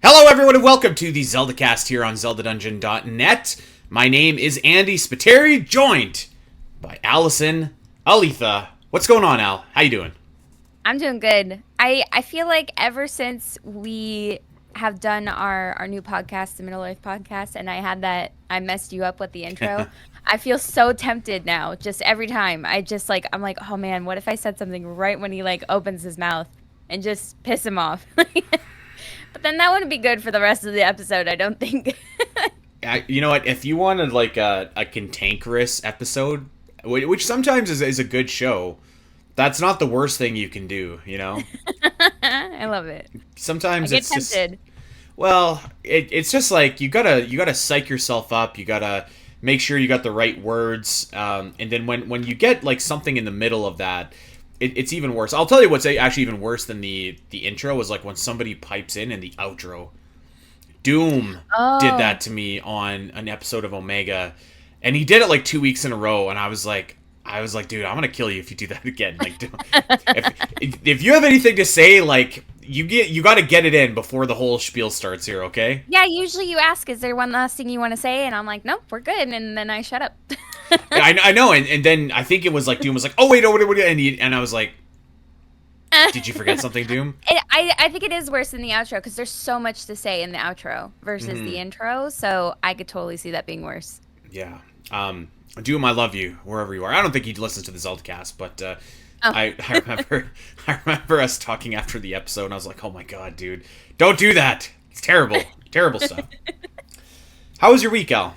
Hello everyone and welcome to the Zelda Cast here on ZeldaDungeon.net. My name is Andy Spiteri, joined by Allison Alitha. What's going on, Al? How you doing? I'm doing good. I feel like ever since we have done our new podcast, the Middle Earth podcast, and I messed you up with the intro. I feel so tempted now. Just every time, I'm like, oh man, what if I said something right when he like opens his mouth and just piss him off? But then that wouldn't be good for the rest of the episode, I don't think. You know what? If you wanted like a cantankerous episode, which sometimes is a good show, that's not the worst thing you can do, you know? I love it. I Sometimes get it's just, tempted. well, it's just like you gotta psych yourself up. You gotta make sure you got the right words, and then when you get like something in the middle of that, it's even worse. I'll tell you what's actually even worse than the intro is like when somebody pipes in the outro. Doom did Oh. that to me on an episode of Omega, and he did it like 2 weeks in a row, and I was like, dude, I'm gonna kill you if you do that again. Like, if you have anything to say, like you got to get it in before the whole spiel starts here, okay? Yeah, usually you ask, is there one last thing you want to say? And I'm like, nope, we're good. And then I shut up. I know, and then I think it was like Doom was like, oh wait, oh what, and I was like, did you forget something, Doom? I think it is worse than the outro because there's so much to say in the outro versus the Mm-hmm. intro. So I could totally see that being worse. Yeah. Doom, I love you wherever you are. I don't think he listens to the Zelda Cast, but Oh, I remember I remember us talking after the episode, and I was like, oh my god, dude, don't do that. It's terrible, terrible stuff. How was your week, Al?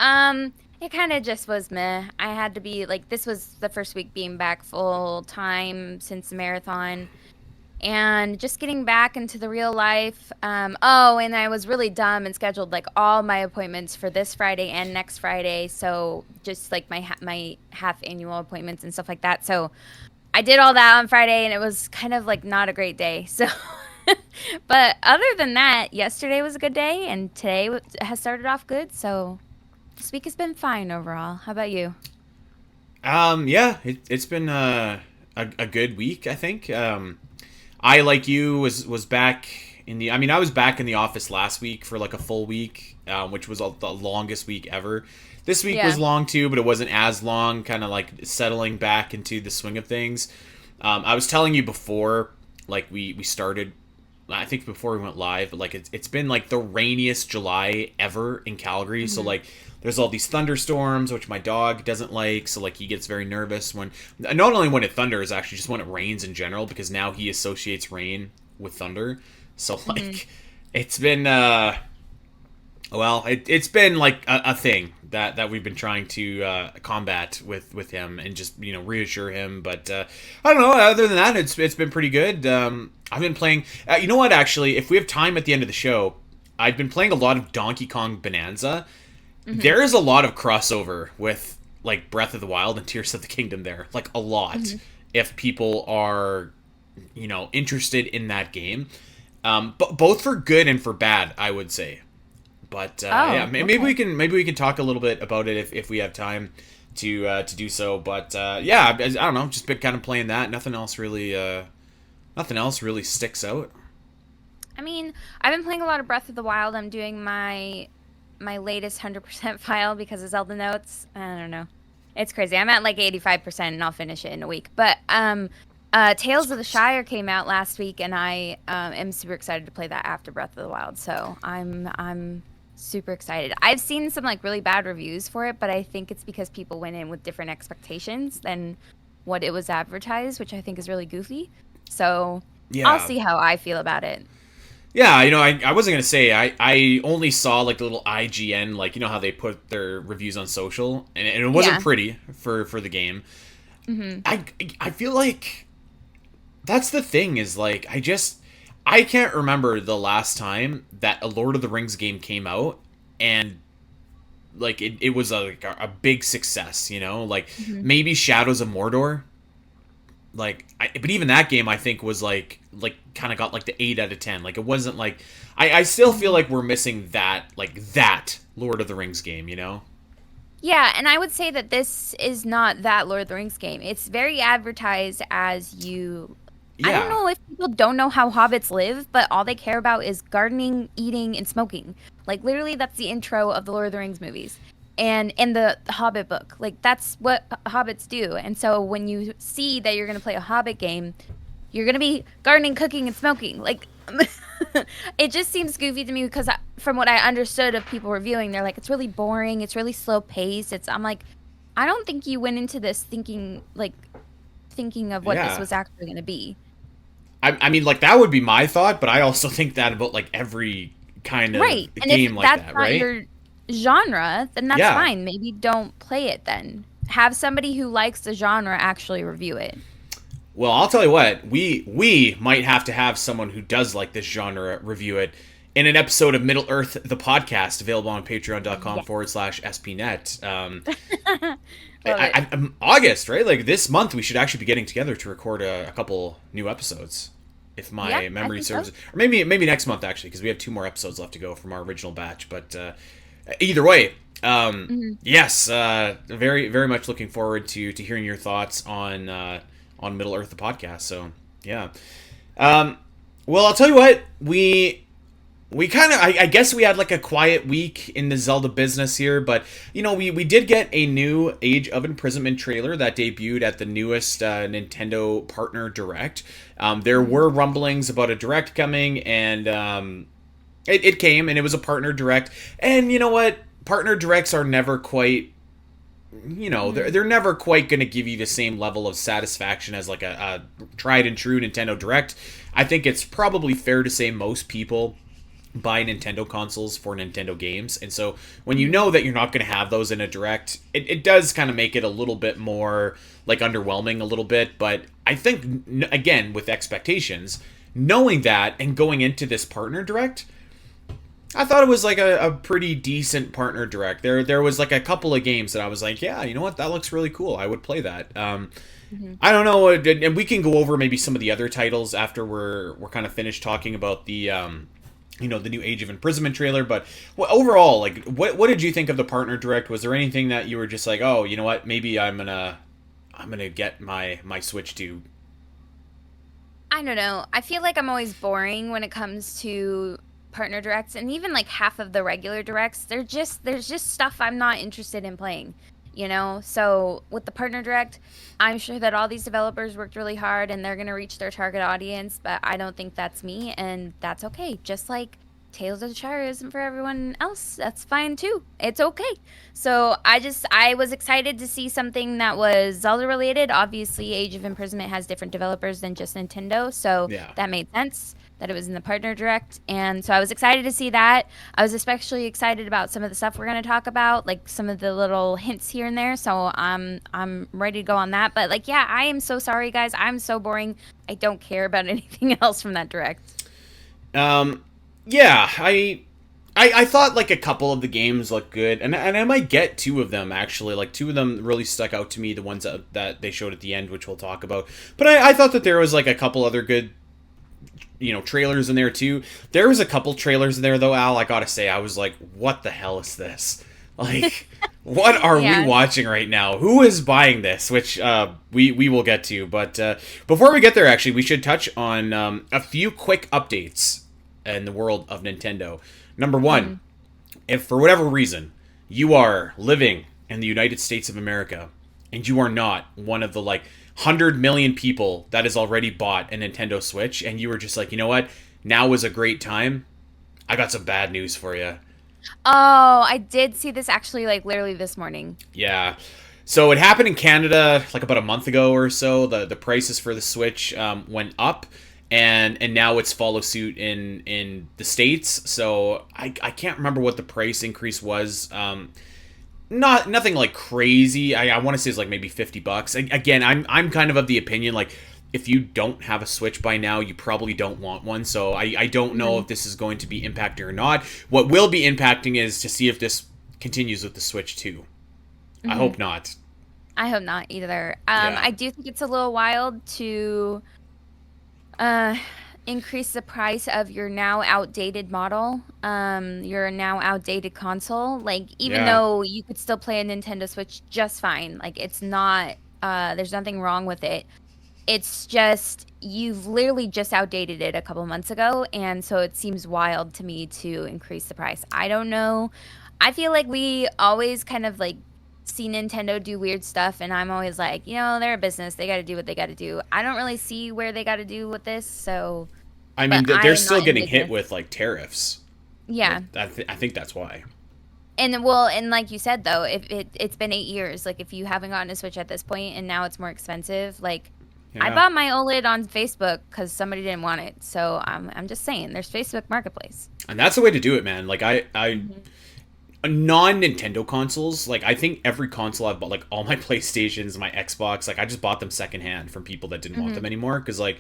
it kind of just was meh. I had to be like, this was the first week being back full time since the marathon. And just getting back into the real life. Oh, and I was really dumb and scheduled like all my appointments for this Friday and next Friday. So just like my half annual appointments and stuff like that. So I did all that on Friday, and it was kind of like not a great day. So, but other than that, yesterday was a good day, and today has started off good. So this week has been fine overall. How about you? Yeah, it's been a good week, I think. I, like you, was back in the. I mean, I was back in the office last week for like a full week, which was the longest week ever. This week was Yeah. long too, but it wasn't as long. Kind of like settling back into the swing of things. I was telling you before, like we started. I think before we went live, but like it's been like the rainiest July ever in Calgary. So Hmm. like there's all these thunderstorms, which my dog doesn't like. So like he gets very nervous when not only when it thunders, actually just when it rains in general, because now he associates rain with thunder. So Hmm. like it's been it's been like a thing that we've been trying to combat with him and just reassure him. But I don't know. Other than that, it's been pretty good. I've been playing. You know what? Actually, if we have time at the end of the show, I've been playing a lot of Donkey Kong Bonanza. Hmm. There is a lot of crossover with like Breath of the Wild and Tears of the Kingdom. There, like a lot. Hmm. If people are interested in that game, but both for good and for bad, I would say. But yeah, Oh, okay. maybe we can talk a little bit about it if we have time to do so. But yeah, I don't know, just been kind of playing that. Nothing else really sticks out. I mean, I've been playing a lot of Breath of the Wild. I'm doing my latest 100% file because of Zelda notes. I don't know. It's crazy. I'm at like 85% and I'll finish it in a week. But Tales of the Shire came out last week, and I am super excited to play that after Breath of the Wild. So I'm super excited. I've seen some like really bad reviews for it, but I think it's because people went in with different expectations than what it was advertised, which I think is really goofy. So I'll Yeah, see how I feel about it. yeah. I wasn't gonna say I only saw like the little IGN, like how they put their reviews on social, and it wasn't Yeah. pretty for the game. Hmm. I feel like that's the thing is like I can't remember the last time that a Lord of the Rings game came out and like it was a big success, like Hmm. maybe Shadows of Mordor, but even that game I think was like kind of got like the 8 out of 10. Like it wasn't like I still feel Hmm. like we're missing that Lord of the Rings game. Yeah, and I would say that this is not that Lord of the Rings game. It's very advertised as you I don't Yeah. know if people don't know how hobbits live, but all they care about is gardening, eating, and smoking. Like literally, that's the intro of the Lord of the Rings movies, and in the Hobbit book, like that's what hobbits do. And so when you see that you're gonna play a Hobbit game, you're gonna be gardening, cooking, and smoking. Like, it just seems goofy to me because from what I understood of people reviewing, they're like, it's really boring, it's really slow paced. I'm like, I don't think you went into this thinking of what this Yeah. was actually gonna be. I mean, like that would be my thought, but I also think that about like every kind of Right. And if game like that's that, not right? your genre, then that's Yeah. fine. Maybe don't play it then. Have somebody who likes the genre actually review it. Well, I'll tell you what, we might have to have someone who does like this genre review it in an episode of Middle Earth, the podcast, available on patreon.com Yes. forward slash SPNet. Love it. August, right? Like this month, we should actually be getting together to record a couple new episodes, if Yeah, my I memory think so. serves. Or maybe next month actually, because we have 2 more episodes left to go from our original batch. But either way, Mhm. yes, very very much looking forward to hearing your thoughts on Middle Earth the podcast. So yeah, um, well I'll tell you what, we kind of I guess we had like a quiet week in the Zelda business here, but we did get a new Age of Imprisonment trailer that debuted at the newest Nintendo Partner Direct. There Mhm. were rumblings about a Direct coming, and it came, and it was a Partner Direct. And you know what? Partner Directs are never quite, Mhm. they're never quite going to give you the same level of satisfaction as like a tried and true Nintendo Direct. I think it's probably fair to say most people buy Nintendo consoles for Nintendo games. And so when you Mhm. know that you're not going to have those in a Direct, it does kind of make it a little bit more like underwhelming a little bit. But I think, again, with expectations, knowing that and going into this Partner Direct, I thought it was like a pretty decent Partner Direct. There was like a couple of games that I was like, yeah, you know what, that looks really cool. I would play that. Mhm. I don't know, and we can go over maybe some of the other titles after we're kind of finished talking about the the new Age of Imprisonment trailer. But overall, like, what did you think of the Partner Direct? Was there anything that you were just like, oh, you know what, maybe I'm gonna get my Switch to? I don't know. I feel like I'm always boring when it comes to partner directs, and even like half of the regular directs, there's just stuff I'm not interested in playing, you know? So with the partner direct, I'm sure that all these developers worked really hard and they're going to reach their target audience, but I don't think that's me, and that's okay. Just like Tales of the Shire isn't for everyone else, that's fine too. It's okay. So I was excited to see something that was Zelda related. Obviously, Age of Imprisonment has different developers than just Nintendo, so Yeah. that made sense that it was in the partner direct. And so I was excited to see that. I was especially excited about some of the stuff we're going to talk about, like some of the little hints here and there. So I'm ready to go on that. But like, yeah, I am so sorry, guys. I'm so boring. I don't care about anything else from that direct. Um, yeah, I thought like a couple of the games looked good, and I might get 2 of them actually. Like 2 of them really stuck out to me, the ones that they showed at the end, which we'll talk about. But I thought that there was like a couple other good, trailers in there too. There was a couple trailers in there though, Al. I gotta say, I was like, what the hell is this? Like, what are we Yeah. watching right now? Who is buying this? Which we will get to. But before we get there, actually, we should touch on a few quick updates in the world of Nintendo. Number one, Mhm. if for whatever reason you are living in the United States of America and you are not one of the like 100 million people that has already bought a Nintendo Switch, and you were just like, you know what, now is a great time, I got some bad news for you. Oh, I did see this actually like literally this morning. Yeah. So it happened in Canada like about a month ago or so. The prices for the Switch went up, and now it's follow suit in the states. So I can't remember what the price increase was. Nothing like crazy. I want to say it's like maybe $50. Again, I'm kind of the opinion like if you don't have a Switch by now, you probably don't want one. So I don't know Mhm. if this is going to be impacting or not. What will be impacting is to see if this continues with the Switch 2. I Mhm. hope not. I hope not either. Yeah. I do think it's a little wild to uh increase the price of your now outdated model, your now outdated console. Like even Yeah. though you could still play a Nintendo Switch just fine, like it's not there's nothing wrong with it. It's just you've literally just outdated it a couple months ago, and so it seems wild to me to increase the price. I don't know. I feel like we always kind of like see Nintendo do weird stuff, and I'm always like, they're a business. They got to do what they got to do. I don't really see where they got to do with this, so I but mean, they're I'm still not in getting hit business. with like tariffs. Yeah. I think that's why. And like you said though, if it's been 8 years, like if you haven't gotten a Switch at this point and now it's more expensive, like I Yeah. bought my OLED on Facebook because somebody didn't want it. So I'm just saying, there's Facebook Marketplace. And that's the way to do it, man. Like I Hmm. non-Nintendo consoles, like I think every console I've bought, like all my PlayStations, my Xbox, like I just bought them secondhand from people that didn't want them Hmm. anymore because like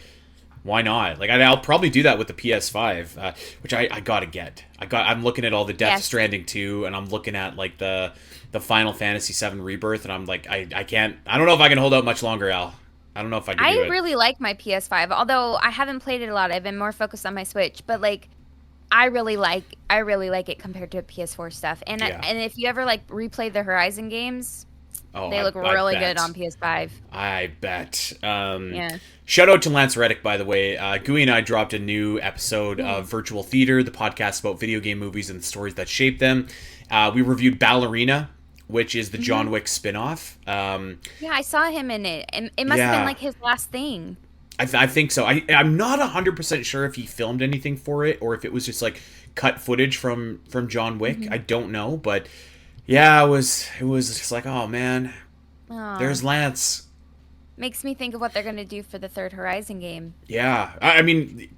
why not? Like I'll probably do that with the PS5, which I gotta get. I'm looking at all the Death Yes, Stranding 2, and I'm looking at like the Final Fantasy 7 Rebirth, and I'm like I can't. I don't know if I can hold out much longer, Al. I don't know if I can I do it. really like my PS5, although I haven't played it a lot. I've been more focused on my Switch, but like I really like it compared to PS4 stuff. Yeah. And if you ever like replay the Horizon games, Oh, they look I really good bet. on PS5. I bet. Yeah. Shout out to Lance Reddick, by the way. Gooey and I dropped a new episode Ooh. of Virtual Theater, the podcast about video game movies and the stories that shape them. We reviewed Ballerina, which is the Hmm. John Wick spinoff. Yeah, I saw him in it. And it must have been Yeah, like his last thing. I think so. I'm not 100% sure if he filmed anything for it or if it was just like cut footage from John Wick. Hmm. I don't know, but yeah, it was just like, oh man, Aw. there's Lance. Makes me think of what they're gonna do for the third Horizon game. Yeah, I mean,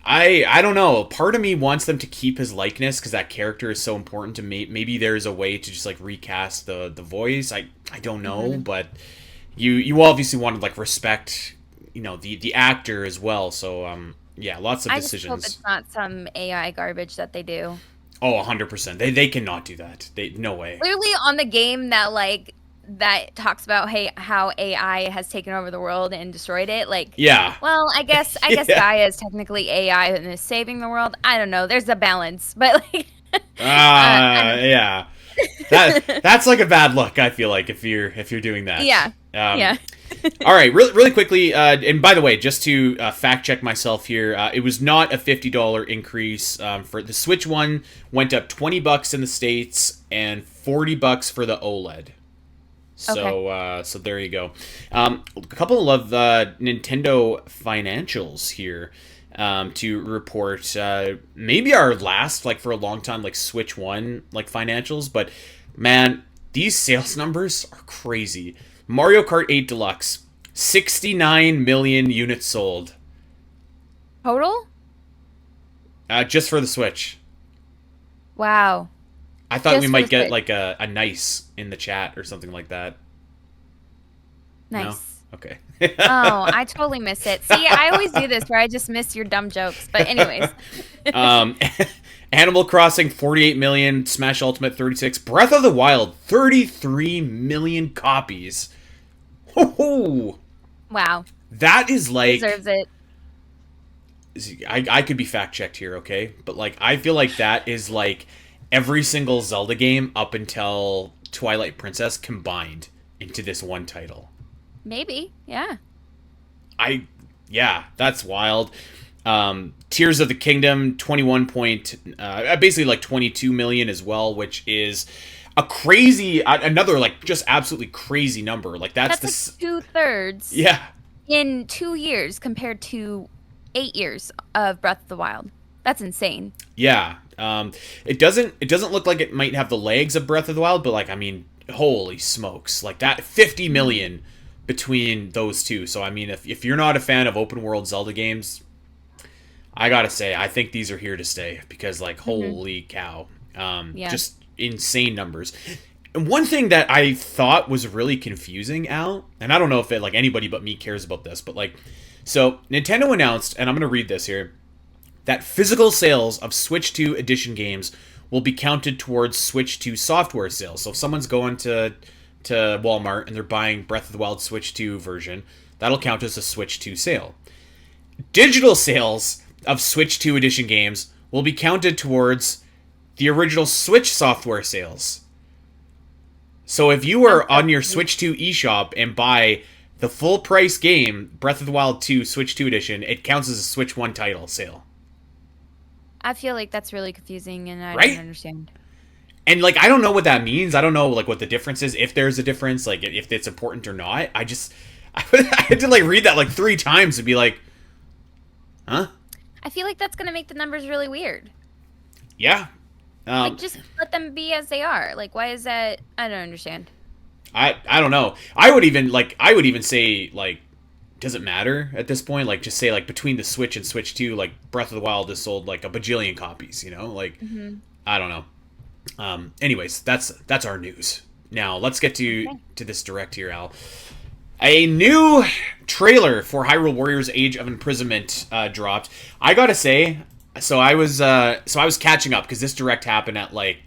I don't know. Part of me wants them to keep his likeness because that character is so important to me. Maybe there's a way to just like recast the voice. I don't know, Hmm. but you obviously want to like respect the actor as well. So yeah, lots of I just hope decisions. it's not some AI garbage that they do. Oh, 100%. They cannot do that. They no way. Literally on the game that talks about hey how AI has taken over the world and destroyed it. Like, Yeah. well, I guess Yeah. Gaia is technically AI and is saving the world. I don't know. There's a balance, but like, I don't Yeah. know. That's like a bad look. I feel like if you're doing that. Yeah, Um, yeah. all right, really quickly. And by the way, just to fact check myself here, it was not a $50 increase for the Switch one. Went up $20 in the States and $40 for the OLED. Okay. So there you go. A couple of Nintendo financials here to report. Maybe our last, like for a long time, like Switch One, like financials. But man, these sales numbers are crazy. Mario Kart 8 Deluxe, 69 million units sold, Total? just for the Switch. Wow. I thought we Just for the might get Switch. like a nice in the chat or something like that. No? Nice. Okay. Oh, I totally miss it. See, I always do this where I just miss your dumb jokes. But anyways. um, Animal Crossing 48 million, Smash Ultimate 36, Breath of the Wild 33 million copies. Ho. Wow. That is like Deserves it. I could be fact checked here, okay? But like I feel like that is like every single Zelda game up until Twilight Princess combined into this one title. Maybe. Yeah. I yeah, that's wild. Tears of the Kingdom 21 point basically like 22 million as well, which is a crazy another like just absolutely crazy number. Like that's That's the like 2/3 yeah. in 2 years compared to 8 years of Breath of the Wild. That's insane. Yeah. It doesn't look like it might have the legs of Breath of the Wild, but like I mean, holy smokes. Like that 50 Mhm. million between those two. So I mean if you're not a fan of open world Zelda games, I gotta say, I think these are here to stay because, like, Mhm. holy cow, Yeah. just insane numbers. And one thing that I thought was really confusing, Al, and I don't know if it like anybody but me cares about this, but like, so Nintendo announced, and I'm gonna read this here, that physical sales of Switch 2 edition games will be counted towards Switch 2 software sales. So if someone's going to Walmart and they're buying Breath of the Wild Switch 2 version, that'll count as a Switch 2 sale. Digital sales of Switch 2 edition games will be counted towards the original Switch software sales. So if you Sounds are so on your confusing. Switch 2 eShop and buy the full price game, Breath of the Wild 2 Switch 2 edition, it counts as a Switch 1 title sale. I feel like that's really confusing, and I don't Right? understand. And like I don't know what that means. I don't know like what the difference is, if there's a difference, like if it's important or not. I had to like read that like 3 times to be like, huh? I feel like that's gonna make the numbers really weird. Yeah. Like, Um, just let them be as they are. Like, why is that? I don't understand. I don't know. I would even say like, does it matter at this point? Like just say like between the Switch and Switch 2, like Breath of the Wild has sold like a bajillion copies, you know? Like Hmm. I don't know. Anyways, that's our news. Now let's get Okay. to this direct here, Al. A new trailer for Hyrule Warriors: Age of Imprisonment dropped. I gotta say, so I was catching up because this direct happened at like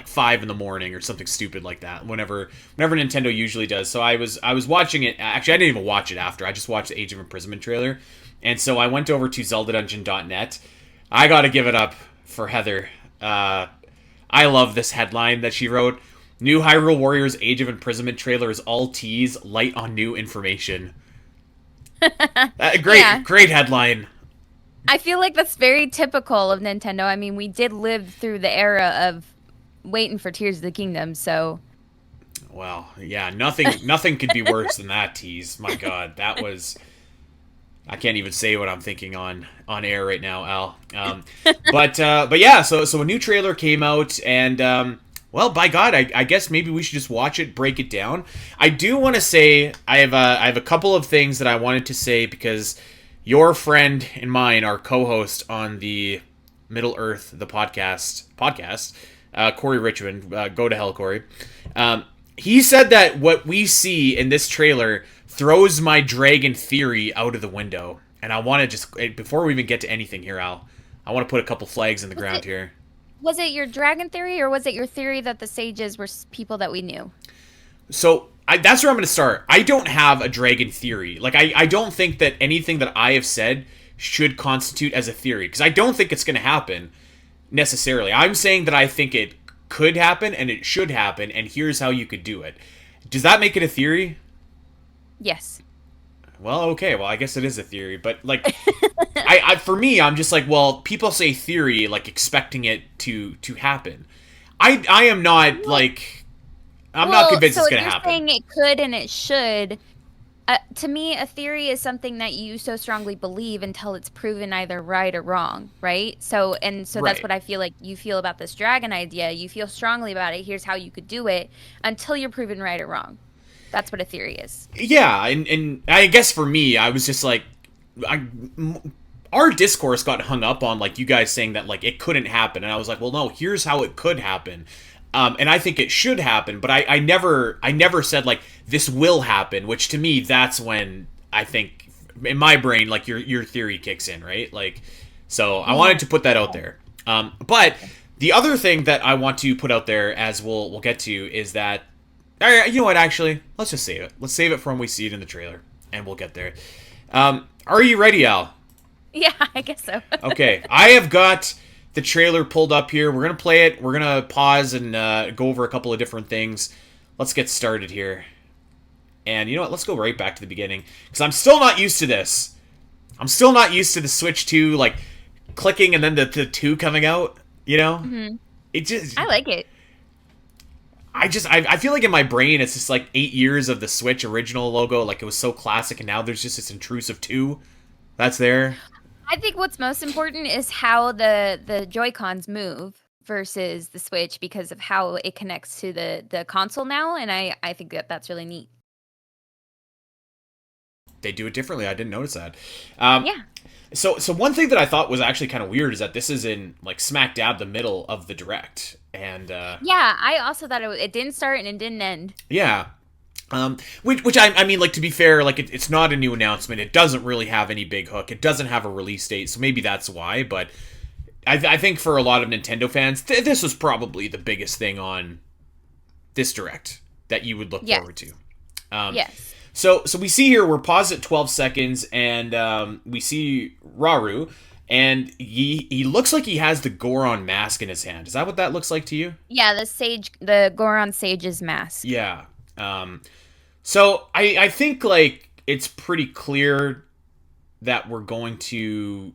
5 in the morning or something stupid like that. Whenever Nintendo usually does. So I was watching it. Actually, I didn't even watch it after. I just watched the Age of Imprisonment trailer, and so I went over to ZeldaDungeon.net. I gotta give it up for Heather. I love this headline that she wrote. New Hyrule Warriors Age of Imprisonment trailer is all tease, light on new information. Yeah, Great headline. I feel like that's very typical of Nintendo. I mean, we did live through the era of waiting for Tears of the Kingdom, so Well, yeah, nothing could be worse than that tease. My God, that was. I can't even say what I'm thinking on air right now, Al. But yeah, so a new trailer came out, and well, by God, I guess maybe we should just watch it, break it down. I do want to say I have a couple of things that I wanted to say because your friend and mine, our co-host on the Middle Earth, the podcast, Corey Richmond, go to hell, Corey. He said that what we see in this trailer throws my dragon theory out of the window. And I want to just, before we even get to anything here, Al, I want to put a couple flags in the was ground it here. was it your dragon theory, or was it your theory that the sages were people that we knew? So that's where I'm going to start. I don't have a dragon theory. Like, I don't think that anything that I have said should constitute as a theory, because I don't think it's going to happen necessarily. I'm saying that I think it could happen and it should happen, and here's how you could do it. Does that make it a theory? Yes. Well, okay. Well, I guess it is a theory, but like, for me, I'm just like, well, people say theory like expecting it to happen. I am not like, I'm not Well, convinced so it's if gonna you're happen. saying it could and it should, to me, a theory is something that you so strongly believe until it's proven either right or wrong, right? So that's Right. what I feel like you feel about this dragon idea. You feel strongly about it. Here's how you could do it until you're proven right or wrong. That's what a theory is. Yeah, and I guess for me, I was just like, I, our discourse got hung up on like you guys saying that like it couldn't happen, and I was like, well, no, here's how it could happen. And I think it should happen, but I never said like this will happen, which to me that's when I think in my brain like your theory kicks in, right? Like, so I Yeah. wanted to put that out there. But the other thing that I want to put out there, as we'll get to, is that all right, you know what? Actually, let's just save it. Let's save it for when we see it in the trailer, and we'll get there. Are you ready, Al? Yeah, I guess so. Okay, I have got the trailer pulled up here. We're gonna play it. We're gonna pause and go over a couple of different things. Let's get started here. And you know what? Let's go right back to the beginning because I'm still not used to this. I'm still not used to the Switch 2 like clicking and then the 2 coming out. You know, Hmm. it just I like it. I feel like in my brain it's just like 8 years of the Switch original logo, like it was so classic, and now there's just this intrusive 2 that's there. I think what's most important is how the Joy-Cons move versus the Switch because of how it connects to the console now, and I think that that's really neat. They do it differently. I didn't notice that. Um, Yeah. so one thing that I thought was actually kind of weird is that this is in like smack dab the middle of the direct, and Yeah, I also thought it didn't start and it didn't end. yeah. Which I mean, like to be fair, like it's not a new announcement. It doesn't really have any big hook. It doesn't have a release date, so maybe that's why. But I think for a lot of Nintendo fans, this was probably the biggest thing on this direct that you would look Yes. forward to. Um, Yes. so we see here we're paused at 12 seconds, and we see Raru, and he looks like he has the Goron mask in his hand. Is that what that looks like to you? Yeah, the Goron Sage's mask. Yeah. So I think like it's pretty clear that we're going to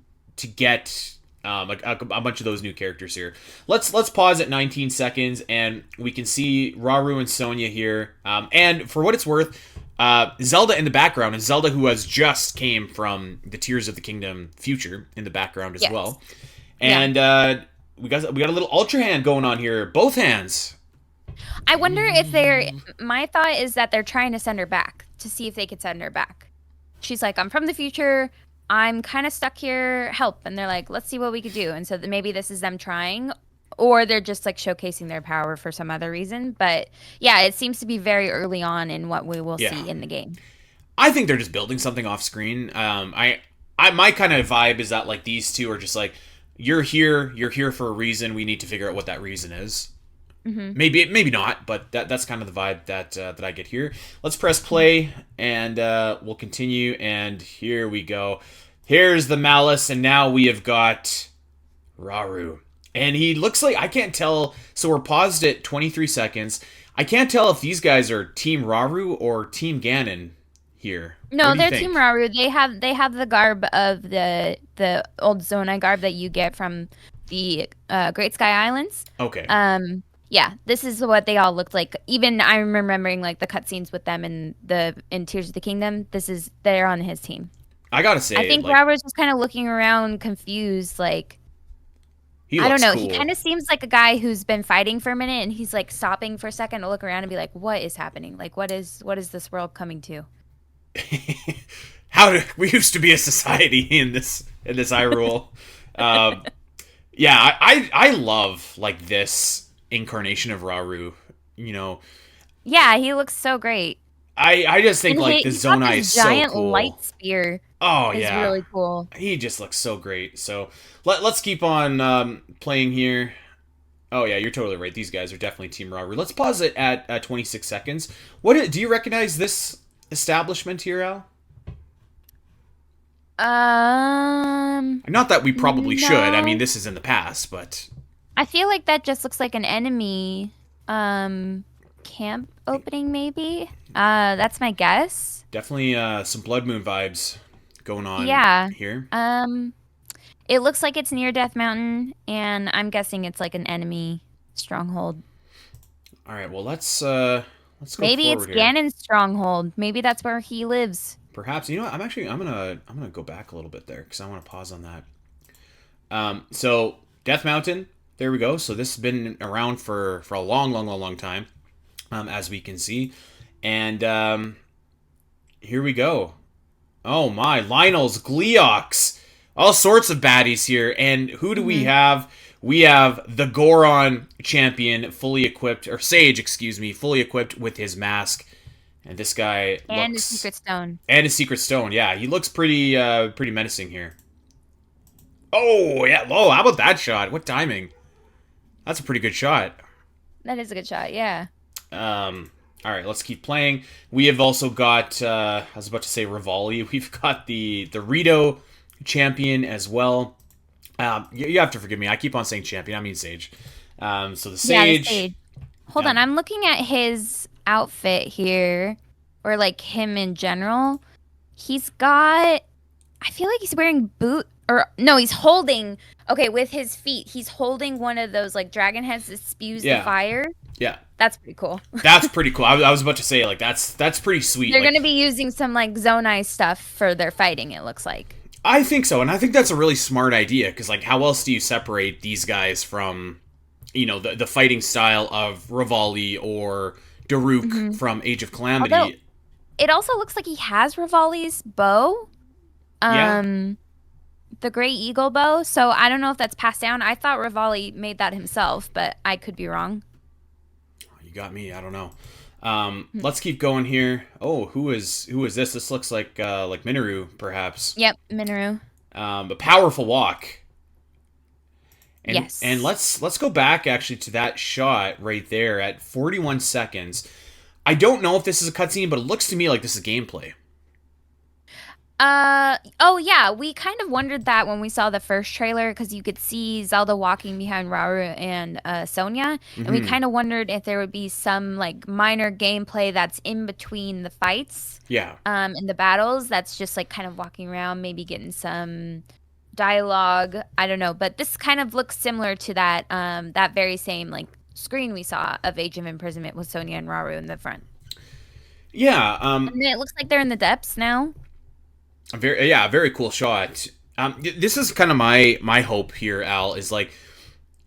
get a bunch of those new characters here. Let's pause at 19 seconds, and we can see Rauru and Sonya here. And for what it's worth, Zelda in the background, and Zelda who has just came from the Tears of the Kingdom future in the background as Yes. well. And we got a little Ultra Hand going on here, both hands. I wonder if they're. My thought is that they're trying to send her back to see if they could send her back. She's like, I'm from the future. I'm kind of stuck here. Help. And they're like, let's see what we could do. And so maybe this is them trying, or they're just like showcasing their power for some other reason. But yeah, it seems to be very early on in what we will see in the game. I think they're just building something off screen. I my kind of vibe is that like these two are just like, you're here for a reason. We need to figure out what that reason is. Mm-hmm. Maybe not, but that's kind of the vibe that I get here. Let's press play, and we'll continue. And here we go. Here's the Malice, and now we have got Rauru, and he looks like, I can't tell. So we're paused at 23 seconds. I can't tell if these guys are Team Rauru or Team Ganon here. No, they're Team Rauru. They have the garb of the old Zonai garb that you get from the Great Sky Islands. Okay. Yeah, this is what they all looked like. Even I'm remembering like the cutscenes with them in Tears of the Kingdom. They're on his team. I gotta say, I think Robert's just kind of looking around, confused. Like, I don't know. Cool. He kind of seems like a guy who's been fighting for a minute, and he's like stopping for a second to look around and be like, "What is happening? Like, what is this world coming to?" We used to be a society in this Hyrule. Yeah, I love like this incarnation of Rauru, you know. Yeah, he looks so great. I just think like the Zonai is so cool. Giant light spear. Oh is really cool. He just looks so great. So let's keep on playing here. Oh yeah, you're totally right. These guys are definitely Team Rauru. Let's pause it at 26 seconds. Do you recognize this establishment here, Al? Not that we probably should. I mean, this is in the past, but I feel like that just looks like an enemy camp opening, maybe. That's my guess. Definitely some Blood Moon vibes going on here. It looks like it's near Death Mountain, and I'm guessing it's like an enemy stronghold. All right, well let's go. Maybe it's Ganon's stronghold. Maybe that's where he lives. Perhaps. You know what? I'm gonna go back a little bit there because I want to pause on that. So Death Mountain. There we go. So this has been around for a long time, as we can see. And here we go. Oh my, Lionel's Gleeox. All sorts of baddies here. And who do we have? We have the Goron champion fully equipped, or Sage, excuse me, fully equipped with his mask. And this guy and his secret stone. And his secret stone, yeah. He looks pretty menacing here. Oh, yeah. Oh, how about that shot? What timing? That's a pretty good shot. That is a good shot, yeah. All right, let's keep playing. We have also got, I was about to say Rivali. We've got the Rito champion as well. You have to forgive me. I keep on saying champion. I mean Sage. So the Sage. Yeah, the Sage. Hold on. I'm looking at his outfit here, or like him in general. He's got, I feel like he's wearing he's holding, with his feet, he's holding one of those like dragon heads that spews the fire. Yeah. That's pretty cool. That's pretty cool. I was about to say, like, that's pretty sweet. They're going to be using some like Zonai stuff for their fighting, it looks like. I think so, and I think that's a really smart idea, because like, how else do you separate these guys from, you know, the fighting style of Rivali or Daruk from Age of Calamity? Although, it also looks like he has Rivali's bow. The Great Eagle bow. So I don't know if that's passed down. I thought Rivali made that himself, but I could be wrong. You got me. I don't know. Let's keep going here. Oh, who is this? This looks like Minoru, perhaps. Yep, Minoru. A powerful walk. And, yes. And let's go back actually to that shot right there at 41 seconds. I don't know if this is a cutscene, but it looks to me like this is gameplay. Oh yeah, we kind of wondered that when we saw the first trailer because you could see Zelda walking behind Rauru and Sonia, and we Mm-hmm. kind of wondered if there would be some like minor gameplay that's in between the fights, Yeah. in the battles that's just like kind of walking around, maybe getting some dialogue. I don't know, but this kind of looks similar to that very same like screen we saw of Age of Imprisonment with Sonia and Rauru in the front. Yeah. And then it looks like they're in the depths now. Very cool shot. This is kind of my hope here, Al, is like,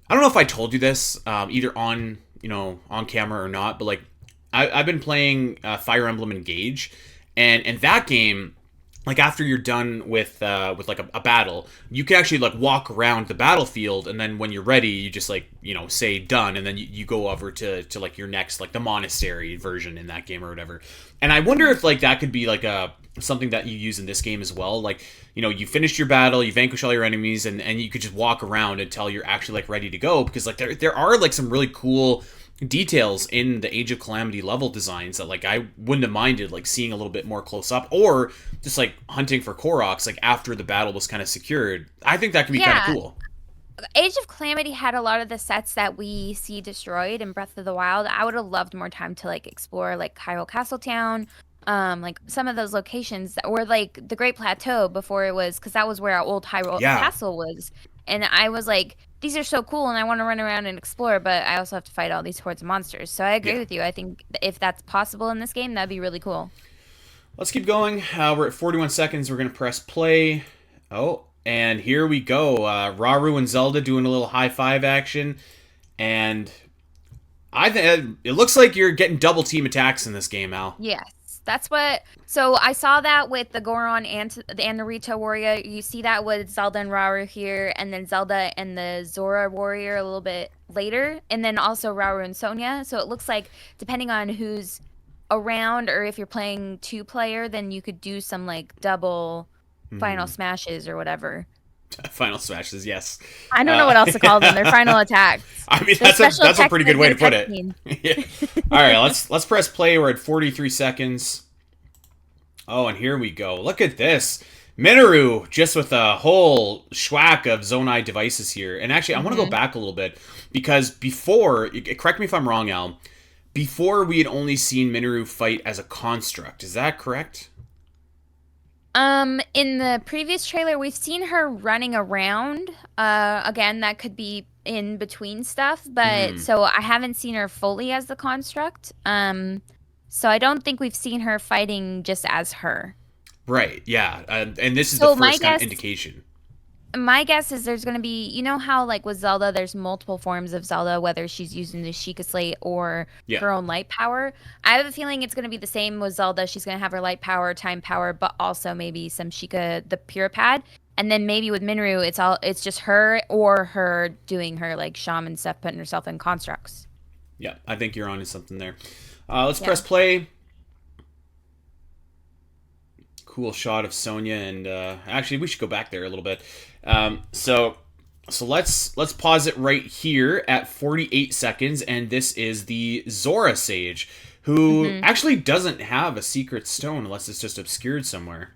I don't know if I told you this, either on, on camera or not, but like, I've been playing Fire Emblem Engage, and that game, like after you're done with like a battle, you can actually like walk around the battlefield, and then when you're ready, you just like say done, and then you go over to like your next, like the monastery version in that game or whatever. And I wonder if like that could be like a something that you use in this game as well. Like you finished your battle, you vanquish all your enemies, and you could just walk around until you're actually like ready to go, because like there are like some really cool details in the Age of Calamity level designs that like I wouldn't have minded like seeing a little bit more close up, or just like hunting for Koroks like after the battle was kind of secured. I think that could be kind of Yeah, cool. Age of Calamity had a lot of the sets that we see destroyed in Breath of the Wild. I would have loved more time to like explore like Hyrule Castletown, like some of those locations that were like the Great Plateau before it was, because that was where our old Hyrule Yeah, Castle was. And I was like, these are so cool, and I want to run around and explore, but I also have to fight all these hordes of monsters. So I agree yeah. with you. I think if that's possible in this game, that'd be really cool. Let's keep going. We're at 41 seconds. We're gonna press play. Oh, and here we go. Raru and Zelda doing a little high five action, and I think it looks like you're getting double team attacks in this game, Al. Yes, that's what. So I saw that with the Goron and the Hyrule Warrior. You see that with Zelda and Rauru here, and then Zelda and the Zora Warrior a little bit later, and then also Rauru and Sonia. So it looks like depending on who's around, or if you're playing two player, then you could do some like double final Hmm. smashes or whatever. Final smashes, yes. I don't know what else to call them. They're Uh, final attacks. I mean, They're special that's a attacks pretty in a good way to good put it. cutscene. Yeah. All right, let's press play. We're at 43 seconds. Oh, and here we go. Look at this. Minoru just with a whole schwack of Zonai devices here. And actually, I want to go Mhm. back a little bit, because before, correct me if I'm wrong, Al, before we had only seen Minoru fight as a construct. Is that correct? In the previous trailer, we've seen her running around. Again, that could be in between stuff, but Hmm. so I haven't seen her fully as the construct. So I don't think we've seen her fighting just as her. Right, yeah. And this is the So first kind of indication. my guess is there's gonna be, you know how like with Zelda, there's multiple forms of Zelda, whether she's using the Sheikah Slate or Yeah. her own light power. I have a feeling it's gonna be the same with Zelda. She's gonna have her light power, time power, but also maybe some Sheikah the Pure Pad. And then maybe with Minru, it's just her or her doing her like shaman stuff, putting herself in constructs. Yeah, I think you're onto something there. Let's Yeah. press play. Cool shot of Sonya, and actually we should go back there a little bit. So let's pause it right here at 48 seconds, and this is the Zora Sage, who hmm actually doesn't have a secret stone unless it's just obscured somewhere.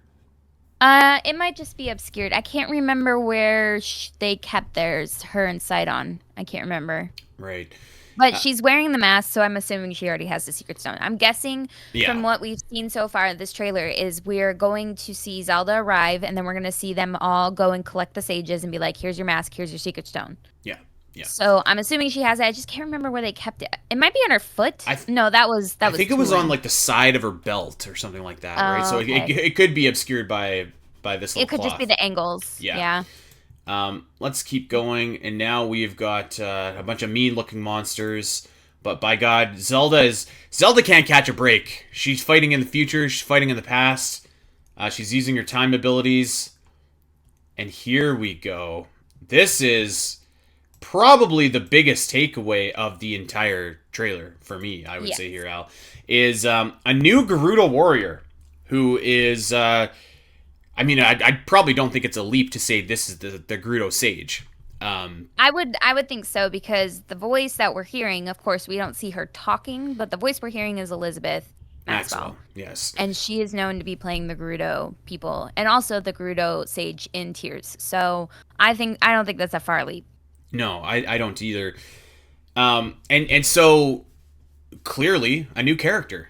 It might just be obscured. I can't remember where they kept theirs, her and Sidon. I can't remember. Right. But Uh, she's wearing the mask, so I'm assuming she already has the secret stone. I'm guessing from yeah. what we've seen so far in this trailer is we're going to see Zelda arrive, and then we're going to see them all go and collect the sages and be like, here's your mask, here's your secret stone. Yeah. Yeah. So I'm assuming she has it. I just can't remember where they kept it. It might be on her foot. I th- No, that I was think it was on tooling. like the side of her belt or something like that, right? Oh, So okay. it could be obscured by this It little could just be cloth. the angles. Yeah. Yeah. Let's keep going, and now we've got a bunch of mean-looking monsters. But by God, Zelda can't catch a break. She's fighting in the future. She's fighting in the past. She's using her time abilities, and here we go. This is probably the biggest takeaway of the entire trailer for me. I would say Yes. here, Al, is a new Gerudo warrior who is. I mean, I probably don't think it's a leap to say this is the Gerudo Sage. I would think so because the voice that we're hearing, of course, we don't see her talking, but the voice we're hearing is Elizabeth. Maxwell. Maxwell. Yes. And she is known to be playing the Gerudo people and also the Gerudo sage in Tears. So I don't think that's a far leap. No, I don't either. And so clearly a new character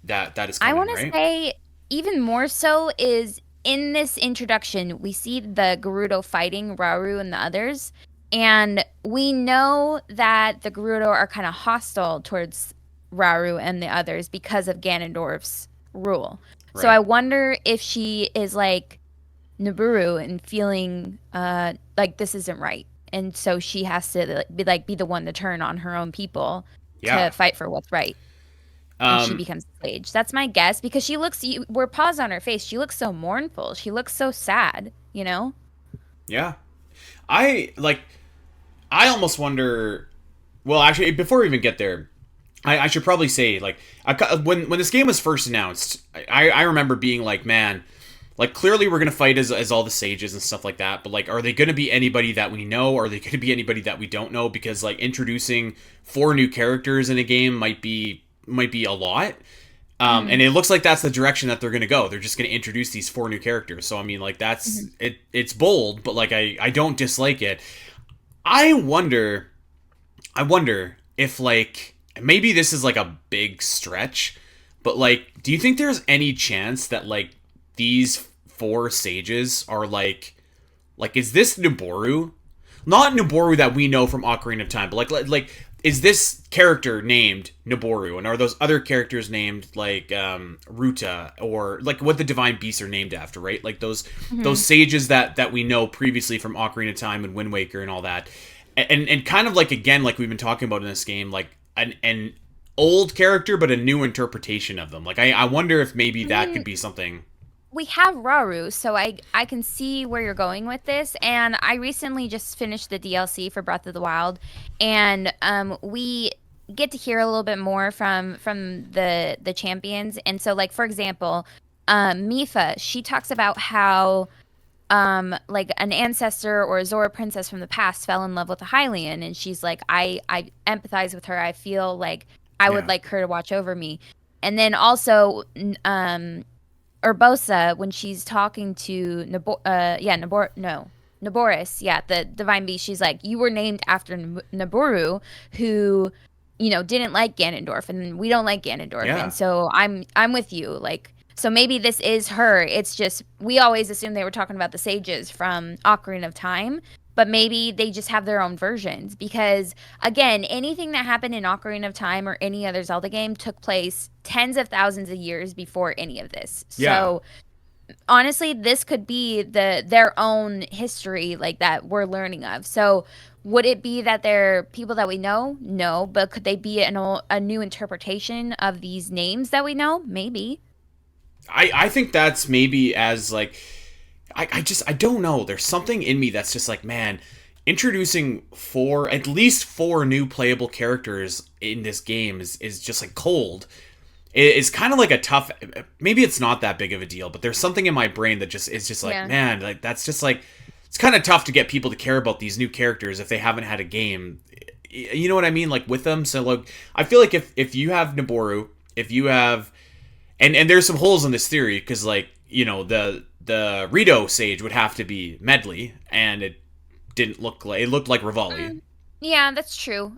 that is I coming, want to right? say even more so is in this introduction, we see the Gerudo fighting Rauru and the others. And we know that the Gerudo are kind of hostile towards Rauru and the others because of Ganondorf's rule. So I Right. wonder if she is like Naburu and feeling like this isn't right. And so she has to be the one to turn on her own people to Yeah. fight for what's right. And she Um. becomes the sage. That's my guess because we're paused on her face. She looks so mournful. She looks so sad, you know? Yeah. I like. I almost wonder. Well, actually, before we even get there, I should probably say like when this game was first announced, I remember being like, man, like clearly we're gonna fight as all the sages and stuff like that, but like, are they gonna be anybody that we know? Are they gonna be anybody that we don't know? Because like introducing four new characters in a game might be a lot. Hmm. And it looks like that's the direction that they're going to go. They're just going to introduce these four new characters. So I mean, like that's Hmm. it. It's bold, but like I don't dislike it. I wonder I wonder if like maybe this is like a big stretch, but like do you think there's any chance that like these four sages are like is this Naboru? Not Naboru that we know from Ocarina of Time, but like is this character named Naboru, and are those other characters named like Ruta or like what the divine beasts are named after, right? Like those Hmm. sages that we know previously from Ocarina of Time and Wind Waker and all that, and kind of like again like we've been talking about in this game, like an old character but a new interpretation of them. Like I wonder if maybe I that could mean, be something. we have Rauru, so I can see where you're going with this. And I recently just finished the DLC for Breath of the Wild, and we get to hear a little bit more from the champions. And so, like for example, Mifa, she talks about how like an ancestor or a Zora princess from the past fell in love with a Hylian, and she's like, I empathize with her. I feel like I would Yeah, like her to watch over me. And then also Urbosa, when she's talking to Naboris, yeah, the divine beast, she's like, you were named after Naburu, who, didn't like Ganondorf, and we don't like Ganondorf, and yeah. so I'm with you, like. So maybe this is her. It's just we always assumed they were talking about the sages from Ocarina of Time, but maybe they just have their own versions because again, anything that happened in Ocarina of Time or any other Zelda game took place tens of thousands of years before any of this. Yeah, So honestly, this could be their own history like that we're learning of. So would it be that they're people that we know? No, but could they be a new interpretation of these names that we know? Maybe. I think that's maybe as like I don't know. There's something in me that's just like, man, introducing at least four new playable characters in this game is just like cold. It's kind of like a tough. Maybe it's not that big of a deal, but there's something in my brain that just is just like, Yeah. man, like that's just like it's kind of tough to get people to care about these new characters if they haven't had a game. You know what I mean? Like with them. So like, I feel like if you have Naboru, if you have and there's some holes in this theory because like the Rito sage would have to be Medley, and it didn't look like it looked like Rivali. Mm, yeah, that's true.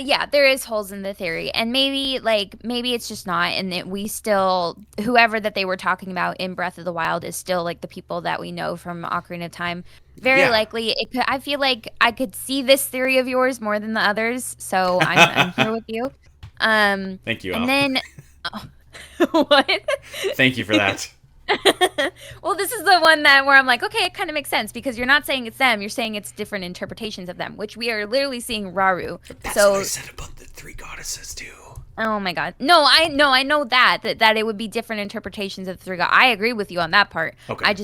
Yeah, there is holes in the theory, and maybe it's just not, and that we still whoever that they were talking about in Breath of the Wild is still like the people that we know from Ocarina of Time. Very Yeah, likely, it could. I feel like I could see this theory of yours more than the others, so I'm here with you. thank you, And Al. then what? Thank you for that. Well, this is the one that where I'm like, okay, it kind of makes sense because you're not saying it's them, you're saying it's different interpretations of them, which we are literally seeing Raru. That's what I So, said about the three goddesses too. oh my god, no, I know that it would be different interpretations of the three. I agree with you on that part. Okay.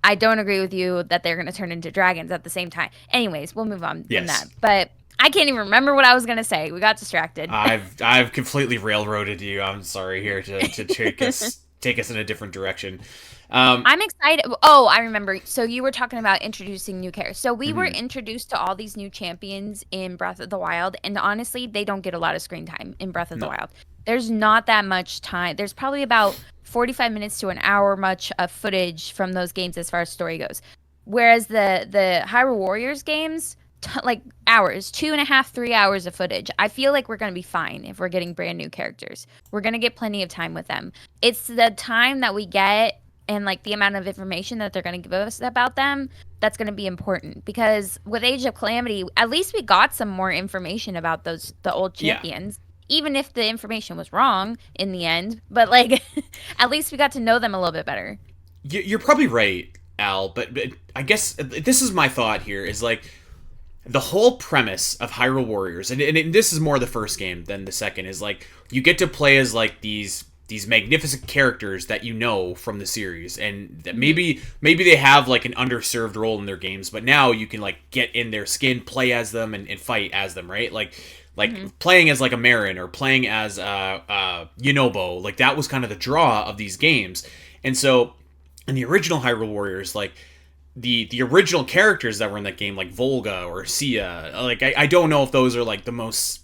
I don't agree with you that they're going to turn into dragons at the same time. Anyways, we'll move on than that. Yes. But I can't even remember what I was going to say. We got distracted. I've completely railroaded you. I'm sorry here to take us in a different direction. Um, I'm excited. Oh, I remember. So you were talking about introducing new characters. So we were mhm. introduced to all these new champions in Breath of the Wild, and honestly, they don't get a lot of screen time in Breath of the No. Wild. There's not that much time. There's probably about 45 minutes to an hour much of footage from those games as far as story goes. Whereas the Hyrule Warriors games, like hours, 2.5, 3 hours of footage. I feel like we're gonna be fine if we're getting brand new characters. We're gonna get plenty of time with them. It's the time that we get and like the amount of information that they're gonna give us about them that's gonna be important. Because with Age of Calamity, at least we got some more information about the old Yeah. champions. Even if the information was wrong in the end, but like at least we got to know them a little bit better. You're probably right, Al, but I guess this is my thought here is like the whole premise of Hyrule Warriors, and this is more the first game than the second, is like you get to play as like these magnificent characters that you know from the series, and that maybe they have like an underserved role in their games, but now you can like get in their skin, play as them, and fight as them, right? Like playing as like a Marin or playing as Yunobo, like that was kind of the draw of these games, and so in the original Hyrule Warriors, like the original characters that were in that game, like Volga or Sia, like I don't know if those are like the most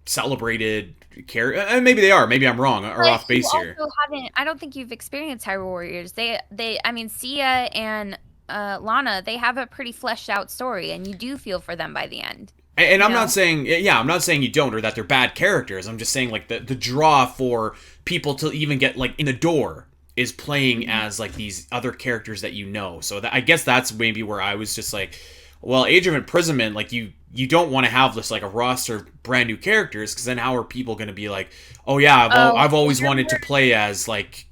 celebrated character. Maybe they are. Maybe I'm wrong or But off you base here. also haven't. I don't think you've experienced Hyrule Warriors. I mean, Sia and Lana, they have a pretty fleshed out story, and you do feel for them by the end. And You I'm not know? saying, yeah, I'm not saying you don't or that they're bad characters. I'm just saying like the draw for people to even get like in the door is playing Mhm. as like these other characters that you know. So I guess that's maybe where I was just like, well, Age of Imprisonment, like you don't want to have this like a roster of brand new characters because then how are people going to be like, oh yeah, Oh, I've so always you're wanted to more. play as like,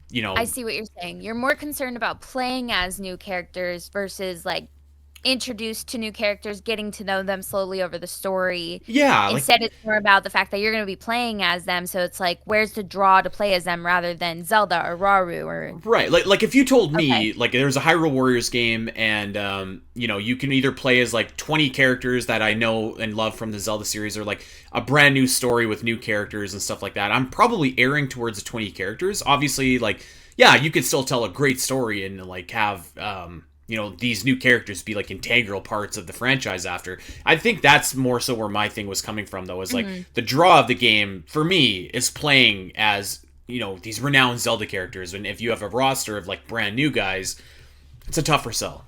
you I know, see what you're saying. You're more concerned about playing as new characters versus like introduced to new characters, getting to know them slowly over the story. yeah, like Instead, it's more about the fact that you're going to be playing as them. So it's like, where's the draw to play as them rather than Zelda or Raru or. right, like if you told Okay. me like there's a Hyrule Warriors game and you know you can either play as like 20 characters that I know and love from the Zelda series or like a brand new story with new characters and stuff like that, I'm probably erring towards the 20 characters. Obviously, like yeah, you could still tell a great story and like have you know these new characters be like integral parts of the franchise after. I think that's more so where my thing was coming from though, is like Hmm. the draw of the game for me is playing as you know these renowned Zelda characters, and if you have a roster of like brand new guys, it's a tougher sell.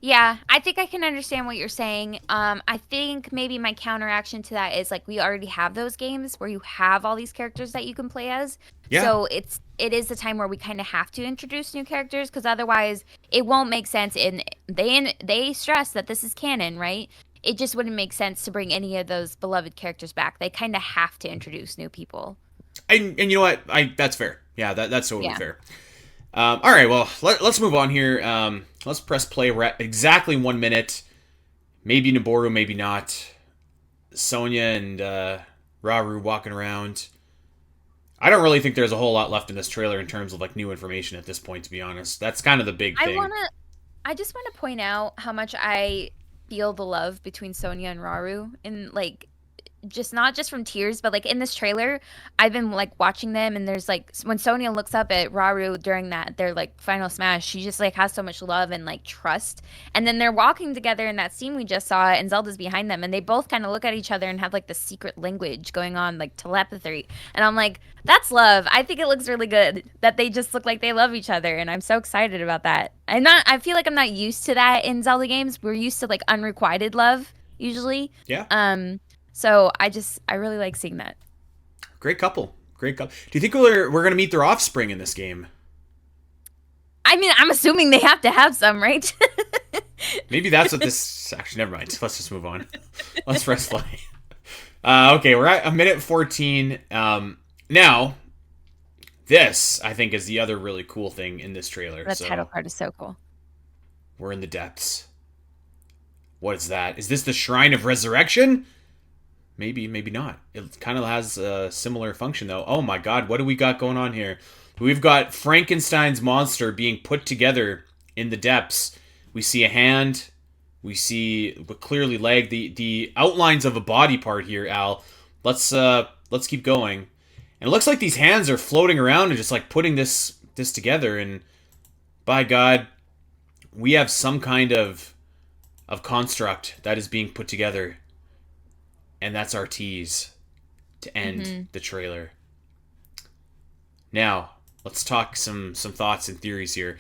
Yeah, I think I can understand what you're saying. I think maybe my counteraction to that is like we already have those games where you have all these characters that you can play as. Yeah, So it is the time where we kind of have to introduce new characters because otherwise it won't make sense. And they stress that this is canon, right? It just wouldn't make sense to bring any of those beloved characters back. They kind of have to introduce new people. and you know what, I that's fair. Yeah, that's totally Yeah. fair. All right, well let's move on here. Let's press play. We're at exactly 1 minute. Maybe Naboru, maybe not. Sonya and Raru walking around. I don't really think there's a whole lot left in this trailer in terms of like new information at this point, to be honest. That's kind of the big I thing. want to I just want to point out how much I feel the love between Sonya and Raru and like just not just from tears, but like in this trailer, I've been like watching them, and there's like when Sonya looks up at Raru during their like final smash, she just like has so much love and like trust. And then they're walking together in that scene we just saw, and Zelda's behind them, and they both kind of look at each other and have like the secret language going on, like telepathy. And I'm like, that's love. I think it looks really good that they just look like they love each other, and I'm so excited about that. I feel like I'm not used to that in Zelda games. We're used to like unrequited love usually. Yeah, So I really like seeing that. great couple. Great couple. Do you think we're gonna meet their offspring in this game? I mean, I'm assuming they have to have some, right? Maybe that's what this. Actually, never mind. Let's just move on. Let's press play. Okay, we're at 1 minute 14. Now, this I think is the other really cool thing in this trailer. The title So card is so cool. we're in the depths. What is that? Is this the Shrine of Resurrection? Maybe, maybe not. It kind of has a similar function, though. Oh my god, what do we got going on here? We've got Frankenstein's monster being put together in the depths. We see a hand. We see clearly leg. The outlines of a body part here, Al. Let's keep going. And it looks like these hands are floating around and just like putting this together. And by God, we have some kind of construct that is being put together, and that's our tease. to end Mm-hmm. the trailer. Now, let's talk some thoughts and theories here.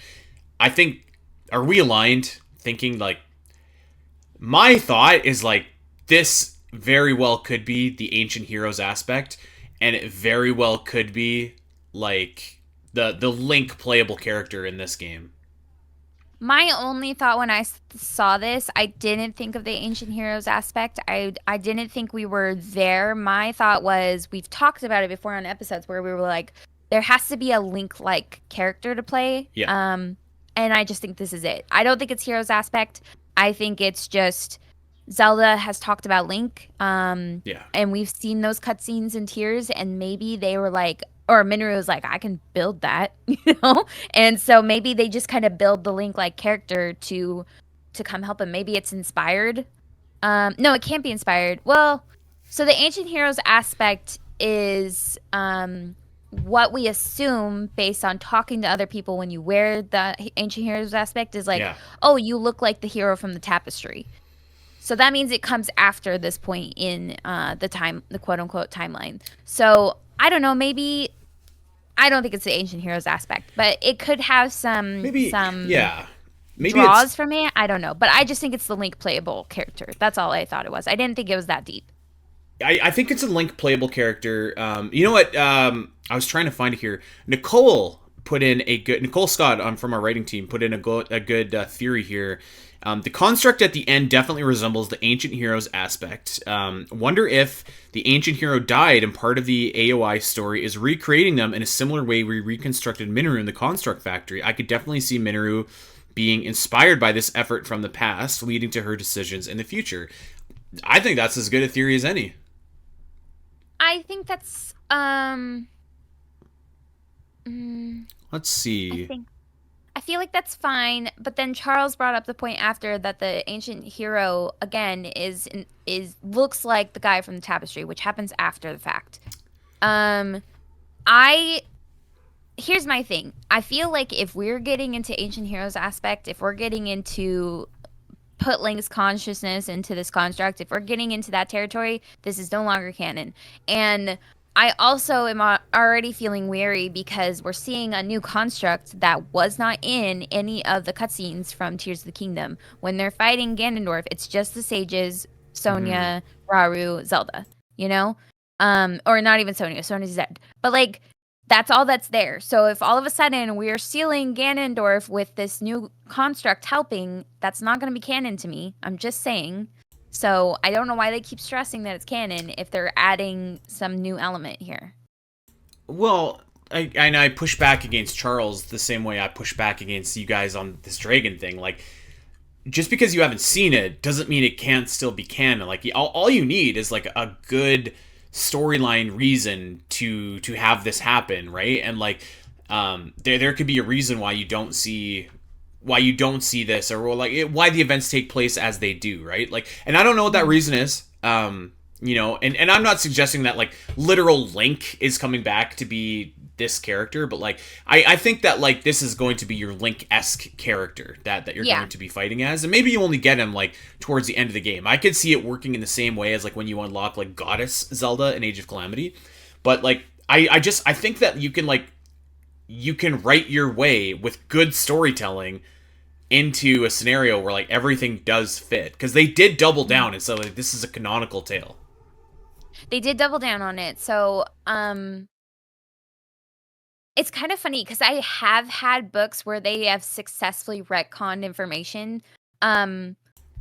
I think, are we aligned thinking like, my thought is like, this very well could be the ancient heroes aspect, and it very well could be like the Link playable character in this game. My only thought when I saw this, I didn't think of the ancient heroes aspect. I didn't think we were there. My thought was we've talked about it before on episodes where we were like, there has to be a Link-like character to play. Yeah. And I just think this is it. I don't think it's heroes aspect. I think it's just Zelda has talked about Link. Yeah. And we've seen those cutscenes in Tears, and maybe they were like, or Minoru was like, I can build that, you know? And so maybe they just kind of build the Link like character to come help him. Maybe it's inspired. No, it can't be inspired. Well, so the ancient heroes aspect is what we assume based on talking to other people when you wear the ancient heroes aspect is like, Yeah. oh, you look like the hero from the tapestry. So that means it comes after this point in the quote unquote timeline. So I don't know, maybe I don't think it's the ancient heroes aspect, but it could have some Maybe. Yeah. Maybe draws it's. from it. I don't know, but I just think it's the Link playable character. That's all I thought it was. I didn't think it was that deep. I think it's a Link playable character. You know what? I was trying to find it here. Nicole Scott from our writing team put in a good theory here. The construct at the end definitely resembles the ancient heroes aspect. Wonder if the ancient hero died and part of the AOI story is recreating them in a similar way we reconstructed Minoru in the construct factory. I could definitely see Minoru being inspired by this effort from the past, leading to her decisions in the future. I think that's as good a theory as any. I think that's Let's I see. think I feel like that's fine, but then Charles brought up the point after that the ancient hero again is looks like the guy from the tapestry, which happens after the fact. Um I Here's my thing. I feel like if we're getting into ancient heroes aspect, if we're getting into put Link's consciousness into this construct, if we're getting into that territory, this is no longer canon. And I also am already feeling weary because we're seeing a new construct that was not in any of the cutscenes from Tears of the Kingdom. When they're fighting Ganondorf, it's just the sages, Mm-hmm. Sonia, Rauru, Zelda, you know? Or not even Sonia, Sonia's dead. But like that's all that's there. So if all of a sudden we're sealing Ganondorf with this new construct helping, that's not going to be canon to me. I'm just saying. So I don't know why they keep stressing that it's canon if they're adding some new element here. Well, I push back against Charles the same way I push back against you guys on this dragon thing. Like, just because you haven't seen it doesn't mean it can't still be canon. Like, all you need is like a good storyline reason to have this happen, right? And like, there could be a reason why you don't see this, or like why the events take place as they do, right? Like, and I don't know what that reason is. And I'm not suggesting that like literal Link is coming back to be this character, but like I think that like this is going to be your Link-esque character that you're Yeah. going to be fighting as, and maybe you only get him like towards the end of the game. I could see it working in the same way as like when you unlock like Goddess Zelda in Age of Calamity, but like I think that you can write your way with good storytelling into a scenario where like everything does fit, because they did double down and so like this is a canonical tale. They did double down on it. So, it's kind of funny because I have had books where they have successfully retconned information. I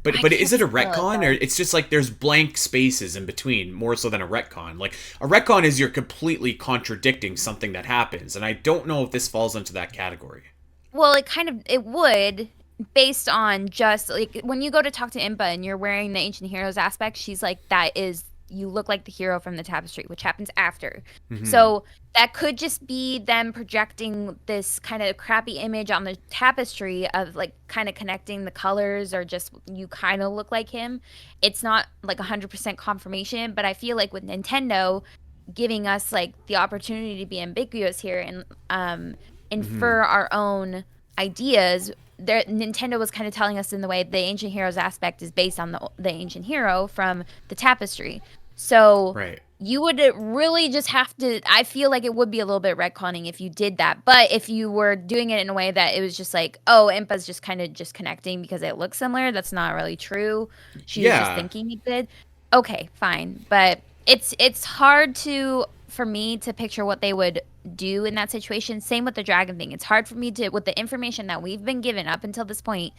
But is can't it a spoil it retcon, or though. it's just like there's blank spaces in between more so than a retcon? Like a retcon is you're completely contradicting something that happens, and I don't know if this falls into that category. Well, it would based on just like when you go to talk to Impa and you're wearing the ancient heroes aspect, she's like that is you look like the hero from the tapestry, which happens after. Mm-hmm. So that could just be them projecting this kind of crappy image on the tapestry of like kind of connecting the colors or just you kind of look like him. It's not like 100% confirmation, but I feel like with Nintendo giving us like the opportunity to be ambiguous here and Mm-hmm. infer our own ideas. Nintendo was kind of telling us in the way the ancient heroes aspect is based on the ancient hero from the tapestry. So Right. You would really just have to. I feel like it would be a little bit retconning if you did that. But if you were doing it in a way that it was just like, oh, Impa's just kind of just connecting because it looks similar, that's not really true. She was just Yeah, thinking it did. Okay, fine. But it's hard to for me to picture what they would do in that situation. Same with the dragon thing. It's hard for me to with the information that we've been given up until this point.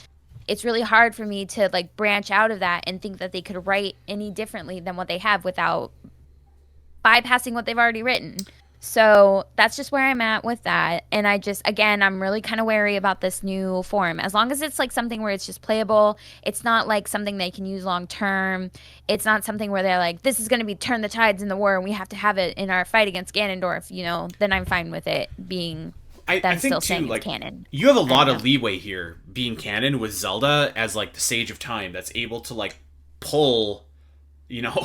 It's really hard for me to like branch out of that and think that they could write any differently than what they have without bypassing what they've already written. So that's just where I'm at with that. And I just, again, I'm really kind of wary about this new form. As long as it's like something where it's just playable, it's not like something they can use long term. It's not something where they're like, this is going to be turn the tides in the war and we have to have it in our fight against Ganondorf, then I'm fine with it being I them think still too, saying it's like canon. you have a I don't lot know. of leeway here being canon with Zelda as like the Sage of Time that's able to like pull,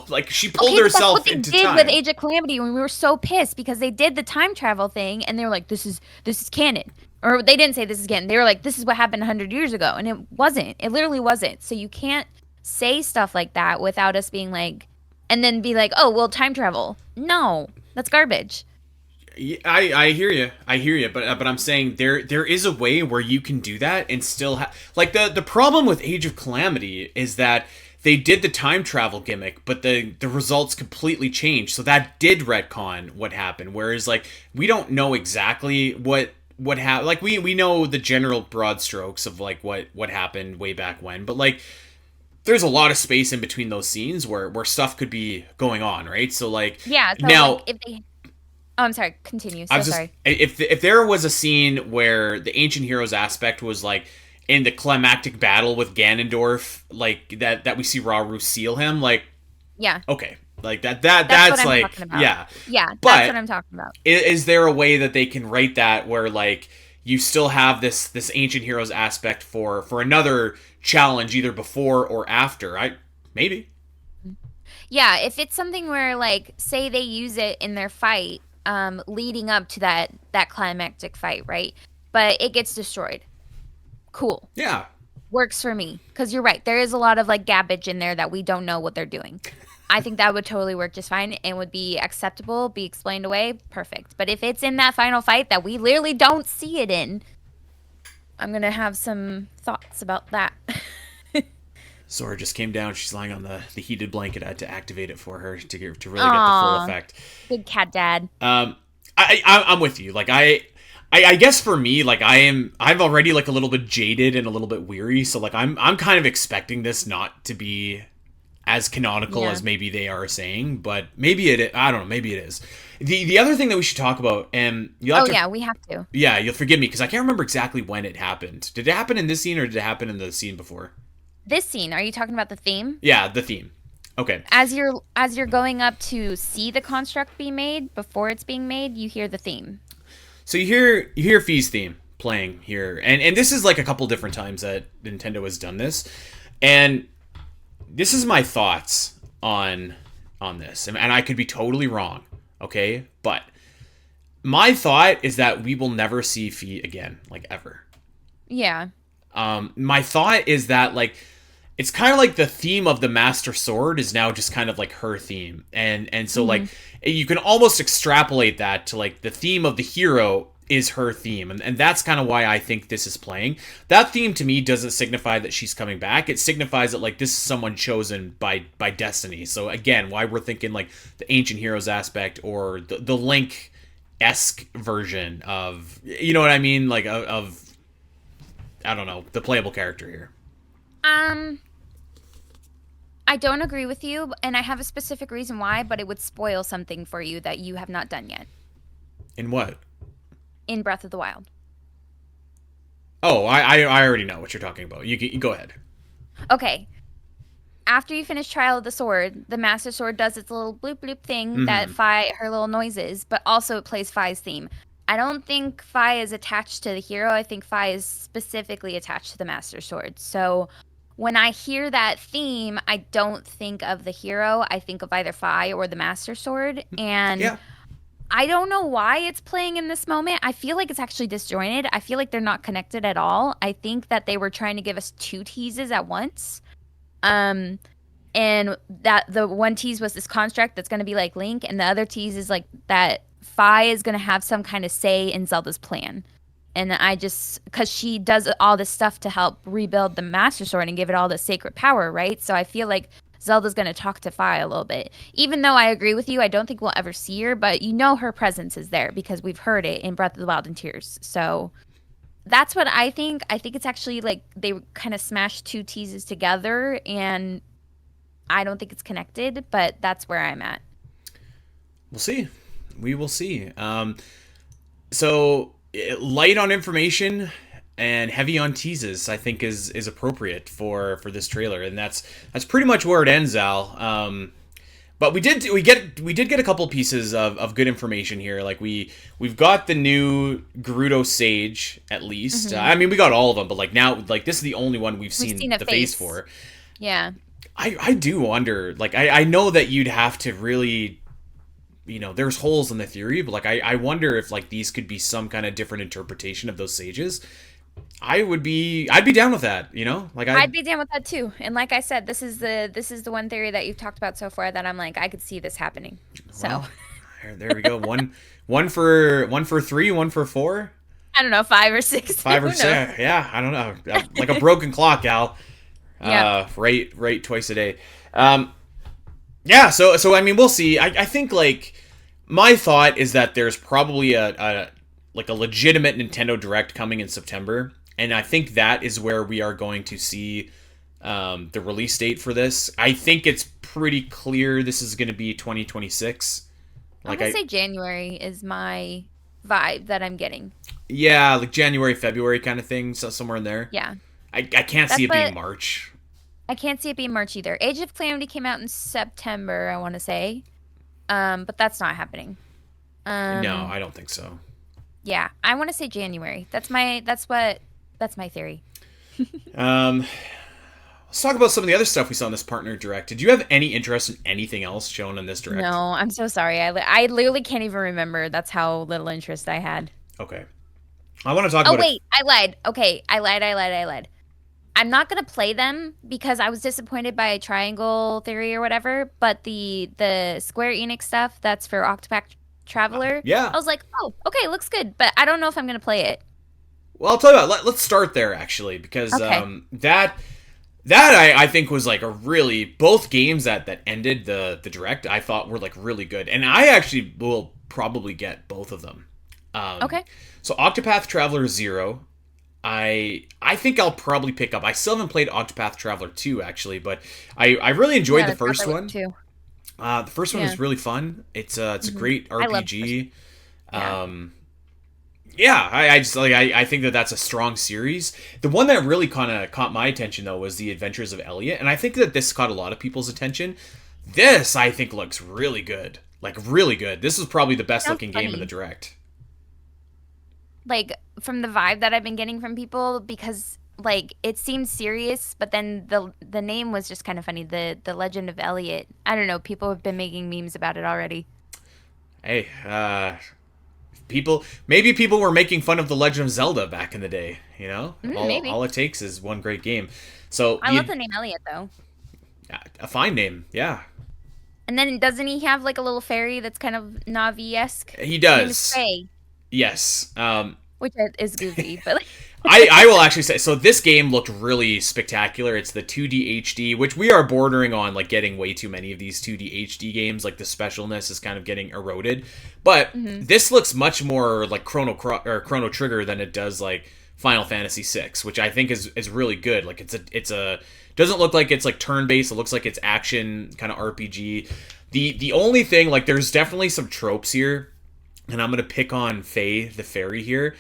like she pulled Okay, but that's what herself they into did with time. Age of Calamity when we were so pissed because they did the time travel thing and they were like, this is canon. Or they didn't say this is canon. They were like, this is what happened 100 years ago. And it wasn't. It literally wasn't. So you can't say stuff like that without us being like, and then be like, oh, well, time travel. No, that's garbage. I hear you. I hear you, but I'm saying there is a way where you can do that and still have like the problem with Age of Calamity is that they did the time travel gimmick, but the results completely changed. So that did retcon what happened. Whereas like we don't know exactly what happened. Like we know the general broad strokes of like what happened way back when, but like there's a lot of space in between those scenes where stuff could be going on, right? So like Yeah. So, like, now if they. Oh, I'm sorry. Continue. I So was just sorry. if there was a scene where the ancient heroes aspect was like in the climactic battle with Ganondorf, like that we see Rauru seal him, like Yeah. okay, like That's what that's I'm like talking about. yeah, Yeah. That's what but I'm talking about. is there a way that they can write that where like you still have this ancient heroes aspect for another challenge either before or after? I maybe Yeah, if it's something where like say they use it in their fight leading up to that climactic fight, right? But it gets destroyed. Cool. yeah. Works for me cuz you're right. There is a lot of like gabbage in there that we don't know what they're doing. I think that would totally work just fine and would be acceptable, be explained away, perfect. But if it's in that final fight that we literally don't see it in, I'm going to have some thoughts about that. Sora just came down. She's lying on the heated blanket. I had to activate it for her to really get the full Aw, effect. good cat dad. I'm with you. Like I guess for me, like I'm already like a little bit jaded and a little bit weary. So like I'm kind of expecting this not to be as canonical Yeah. as maybe they are saying, but maybe I don't know. Maybe it is. The other thing that we should talk about, and you'll have Oh to yeah, we have to. yeah, you'll forgive me because I can't remember exactly when it happened. Did it happen in this scene or did it happen in the scene before? This scene, are you talking about the theme? Yeah, the theme. Okay. As you're going up to see the construct be made before it's being made, you hear the theme. So you hear Fee's theme playing here, and this is like a couple different times that Nintendo has done this, and this is my thoughts on this, and I could be totally wrong, okay, but my thought is that we will never see Fee again, like ever. Yeah. My thought is that like it's kind of like the theme of the Master Sword is now just kind of like her theme, and so like Hmm. you can almost extrapolate that to like the theme of the hero is her theme, and that's kind of why I think this is playing. That theme to me doesn't signify that she's coming back. It signifies that like this is someone chosen by destiny. So again, why we're thinking like the ancient heroes aspect or the Link esque version of what I mean, like of I don't know the playable character here. Um, I don't agree with you, and I have a specific reason why, but it would spoil something for you that you have not done yet In what? in Breath of the Wild. Oh, I already know what you're talking about. You go ahead. Okay. After you finish Trial of the Sword, the Master Sword does its little bloop bloop thing that Hmm. her little noises, but also it plays Fi's theme. I don't think Fi is attached to the hero. I think Fi is specifically attached to the Master Sword. So when I hear that theme, I don't think of the hero. I think of either Fi or the Master Sword. And Yeah. I don't know why it's playing in this moment. I feel like it's actually disjointed. I feel like they're not connected at all. I think that they were trying to give us two teases at once. Um, and that the one tease was this construct that's going to be like Link, and the other tease is like that Fi is going to have some kind of say in Zelda's plan. And I just, because she does all this stuff to help rebuild the Master Sword and give it all the sacred power, right? So I feel like Zelda's going to talk to Fi a little bit. Even though I agree with you, I don't think we'll ever see her, but you know her presence is there because we've heard it in Breath of the Wild and Tears. So that's what I think. I think it's actually like they kind of smashed two teases together, and I don't think it's connected, but that's where I'm at. We'll see. We will see. So light on information and heavy on teases, I think is appropriate for this trailer, and that's pretty much where it ends, Al. But we did get a couple pieces of good information here. Like we've got the new Gerudo Sage at least. Mm-hmm. I mean, we got all of them, but like now, like this is the only one we've seen a the face for. Yeah. I do wonder. Like I know that you'd have to really, there's holes in the theory, but like I wonder if like these could be some kind of different interpretation of those sages. I'd be down with that, Like I'd be down with that too. And like I said, this is the one theory that you've talked about so far that I'm like I could see this happening. So well, there we go. One for three, one for four. I don't know, 5 or 6. Five or six. Yeah, I don't know. Like a broken clock, Al. Yeah. Right twice a day. Yeah, so I mean we'll see. I think like my thought is that there's probably a legitimate Nintendo Direct coming in September, and I think that is where we are going to see the release date for this. I think it's pretty clear this is going to be 2026. I'm gonna say January is my vibe that I'm getting. Yeah, like January, February kind of thing, so somewhere in there. Yeah. I can't see it being March. I can't see it being March either. Age of Calamity came out in September, I want to say. But that's not happening. No, I don't think so. Yeah, I want to say January. That's my theory. Let's talk about some of the other stuff we saw in this partner direct. Did you have any interest in anything else shown in this direct? No, I'm so sorry. I literally can't even remember. That's how little interest I had. Okay. I want to talk about... Oh, wait. I lied. Okay, I lied. I'm not going to play them because I was disappointed by Triangle Theory or whatever, but the Square Enix stuff that's for Octopath Traveler, yeah. I was like, oh, okay, looks good, but I don't know if I'm going to play it. Well, I'll tell you what, let's start there, actually, because that I think was like a really... Both games that ended the Direct, I thought were like really good, and I actually will probably get both of them. Okay. So Octopath Traveler 0... I think I'll probably pick up. I still haven't played Octopath Traveler 2, actually, but I really enjoyed the first one. Too. The first one was really fun. It's a great RPG. I think that's a strong series. The one that really kind of caught my attention though was The Adventures of Elliot, and I think that this caught a lot of people's attention. This I think looks really good, like really good. This is probably the best looking game in the Direct. Like from the vibe that I've been getting from people, because like it seemed serious, but then the name was just kind of funny. The Legend of Elliot. I don't know. People have been making memes about it already. Hey, maybe people were making fun of the Legend of Zelda back in the day. All it takes is one great game. So I love the name Elliot though. A fine name, yeah. And then doesn't he have like a little fairy that's kind of Navi-esque? He does. His name is Faye. Yes. Which is goofy, but I will actually say, so this game looked really spectacular. It's the 2D HD, which we are bordering on like getting way too many of these 2D HD games. Like the specialness is kind of getting eroded. But this looks much more like Chrono Trigger than it does like Final Fantasy VI, which I think is really good. Like it's a doesn't look like it's like turn-based. It looks like it's action kind of RPG. The only thing, like there's definitely some tropes here. And I'm going to pick on Faye, the fairy here.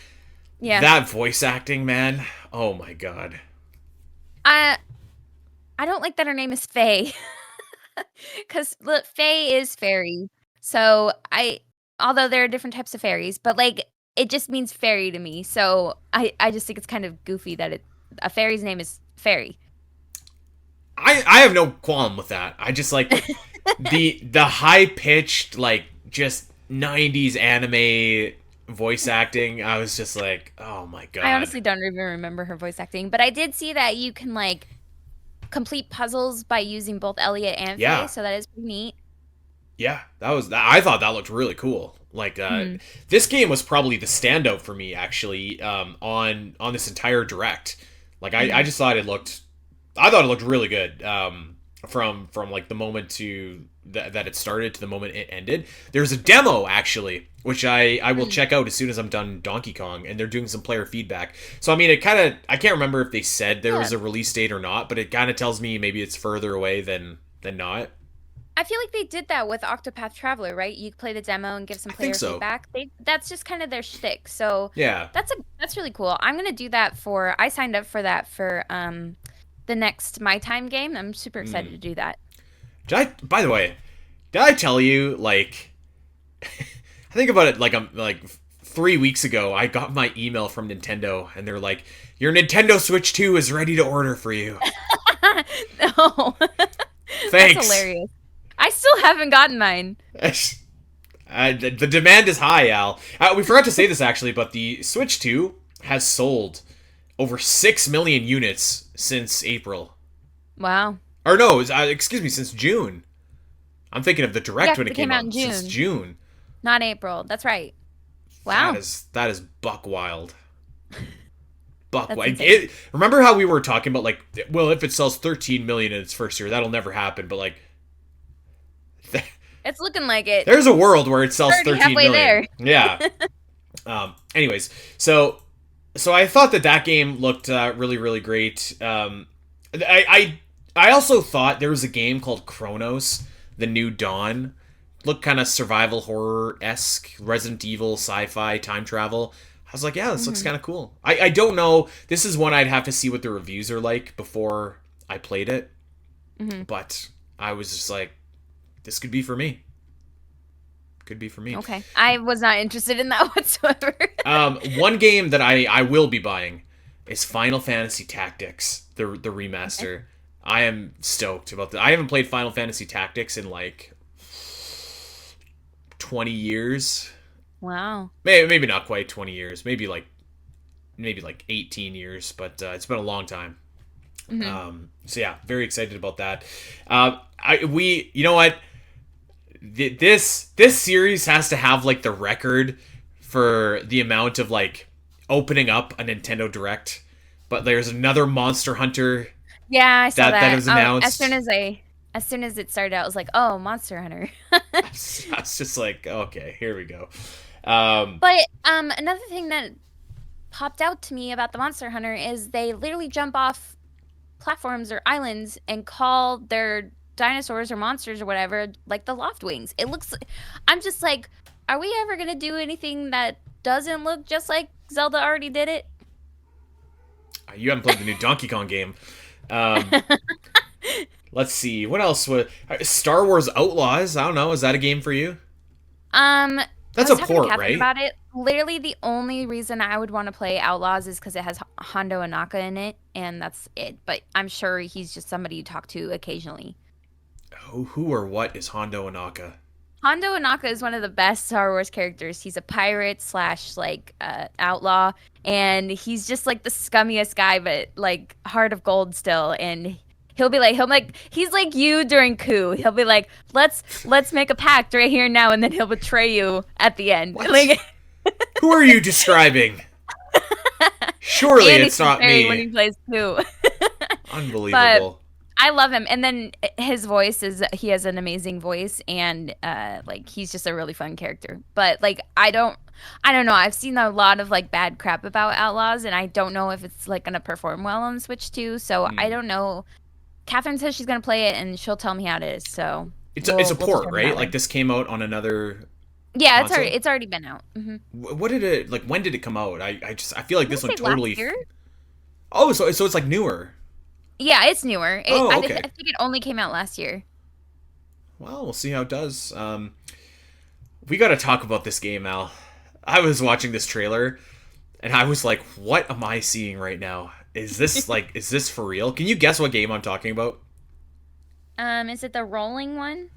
Yeah. That voice acting, man. Oh, my God. I don't like that her name is Faye. Because Faye is fairy. So although there are different types of fairies, but like it just means fairy to me. So I just think it's kind of goofy that a fairy's name is Fairy. I have no qualm with that. I just like the high-pitched, like just 90s anime voice acting. I was just like, oh my God. I honestly don't even remember her voice acting, but I did see that you can like complete puzzles by using both Elliot and Faye, Yeah, so that is pretty neat. yeah, that was. I thought that looked really cool. Like, Hmm. this game was probably the standout for me actually, on this entire direct. Like, I Hmm. just thought it looked. I thought it looked really good. From like the moment that it started to the moment it ended. There's a demo actually, which I will check out as soon as I'm done Donkey Kong, and they're doing some player feedback. So I mean, it kind of, I can't remember if they said there Yeah. was a release date or not, but it kind of tells me maybe it's further away than not. I feel like they did that with Octopath Traveler, right? You play the demo and give some I think player so. feedback. That's just kind of their shtick. So Yeah. that's really cool. I'm gonna do that for. I signed up for that for the next My Time game. I'm super excited Mm. to do that. Did I? By the way, did I tell you like? I think about it like I'm like 3 weeks ago. I got my email from Nintendo, and they're like, "Your Nintendo Switch 2 is ready to order for you." No, that's Thanks. hilarious. I still haven't gotten mine. The demand is high, Al. We forgot to say this actually, but the Switch 2 has sold over 6 million units since April. Wow. Or no, excuse me, since June. I'm thinking of the Yeah, direct when 'cause it it came came out in out. Since June, June. not April. That's right. That Wow, is buck wild. Buck that's wild. insane. Remember how we were talking about like, well, if it sells 13 million in its first year, that'll never happen. But like, It's looking like it. there's a world where it sells Already 13 halfway million. there. Yeah. Anyways, so I thought that game looked really really great. I also thought there was a game called Chronos, The New Dawn. Looked kind of survival horror esque, Resident Evil, sci-fi, time travel. I was like, yeah, this looks Hmm. kind of cool. I don't know. This is one I'd have to see what the reviews are like before I played it. Hmm. But I was just like, this could be for me. Could be for me. Okay, I was not interested in that whatsoever. One game that I will be buying is Final Fantasy Tactics, the Okay. remaster. I am stoked about that. I haven't played Final Fantasy Tactics in like 20 years. Wow. Maybe not quite 20 years. Maybe like 18 years, but it's been a long time. Hmm. So yeah, very excited about that. You know what? This series has to have like the record for the amount of like opening up a Nintendo Direct. But there's another Monster Hunter Yeah, I saw that that. was announced. As soon as it started out, I was like, "Oh, Monster Hunter." I was just like, okay, here we go. Um, But another thing that popped out to me about the Monster Hunter is they literally jump off platforms or islands and call their dinosaurs or monsters or whatever like the loft wings. It looks. I'm just like, are we ever gonna do anything that doesn't look just like Zelda already did it? you haven't played the new Donkey Kong game. Um, let's see, what else was Star Wars Outlaws? I don't know. Is that a game for you? I That's was a talking to port, Catherine right? about it. Literally, the only reason I would want to play Outlaws is because it has Hondo Anaka in it, and that's it. But I'm sure he's just somebody you talk to occasionally. Who or what is Hondo Anaka? Hondo Anaka is one of the best Star Wars characters. He's a pirate slash like outlaw, and he's just like the scummiest guy, but like heart of gold still. And he's like you during coup. He'll be like, let's make a pact right here and now, and then he'll betray you at the end. What? Like, Who are you describing? Surely and it's he's not scary when me. he plays coup. But Unbelievable. I love him. And then his voice is he has an amazing voice and like he's just a really fun character. But like I don't know. I've seen a lot of like bad crap about Outlaws and I don't know if it's like gonna perform well on Switch 2. So I Hmm. don't know. Catherine says she's gonna play it and she'll tell me how it is. So It's a we'll port, determine right? that Like way. this came out on another Yeah, console. it's already been out. What did it like? When did it come out? I feel like I want this to one say last totally. year. Oh, so it's like newer. Yeah, it's newer. Oh, I okay. think it only came out last year. Well, we'll see how it does. We got to talk about this game, Al. I was watching this trailer, and I was like, "What am I seeing right now? Is this for real? Can you guess what game I'm talking about?" Is it the rolling one?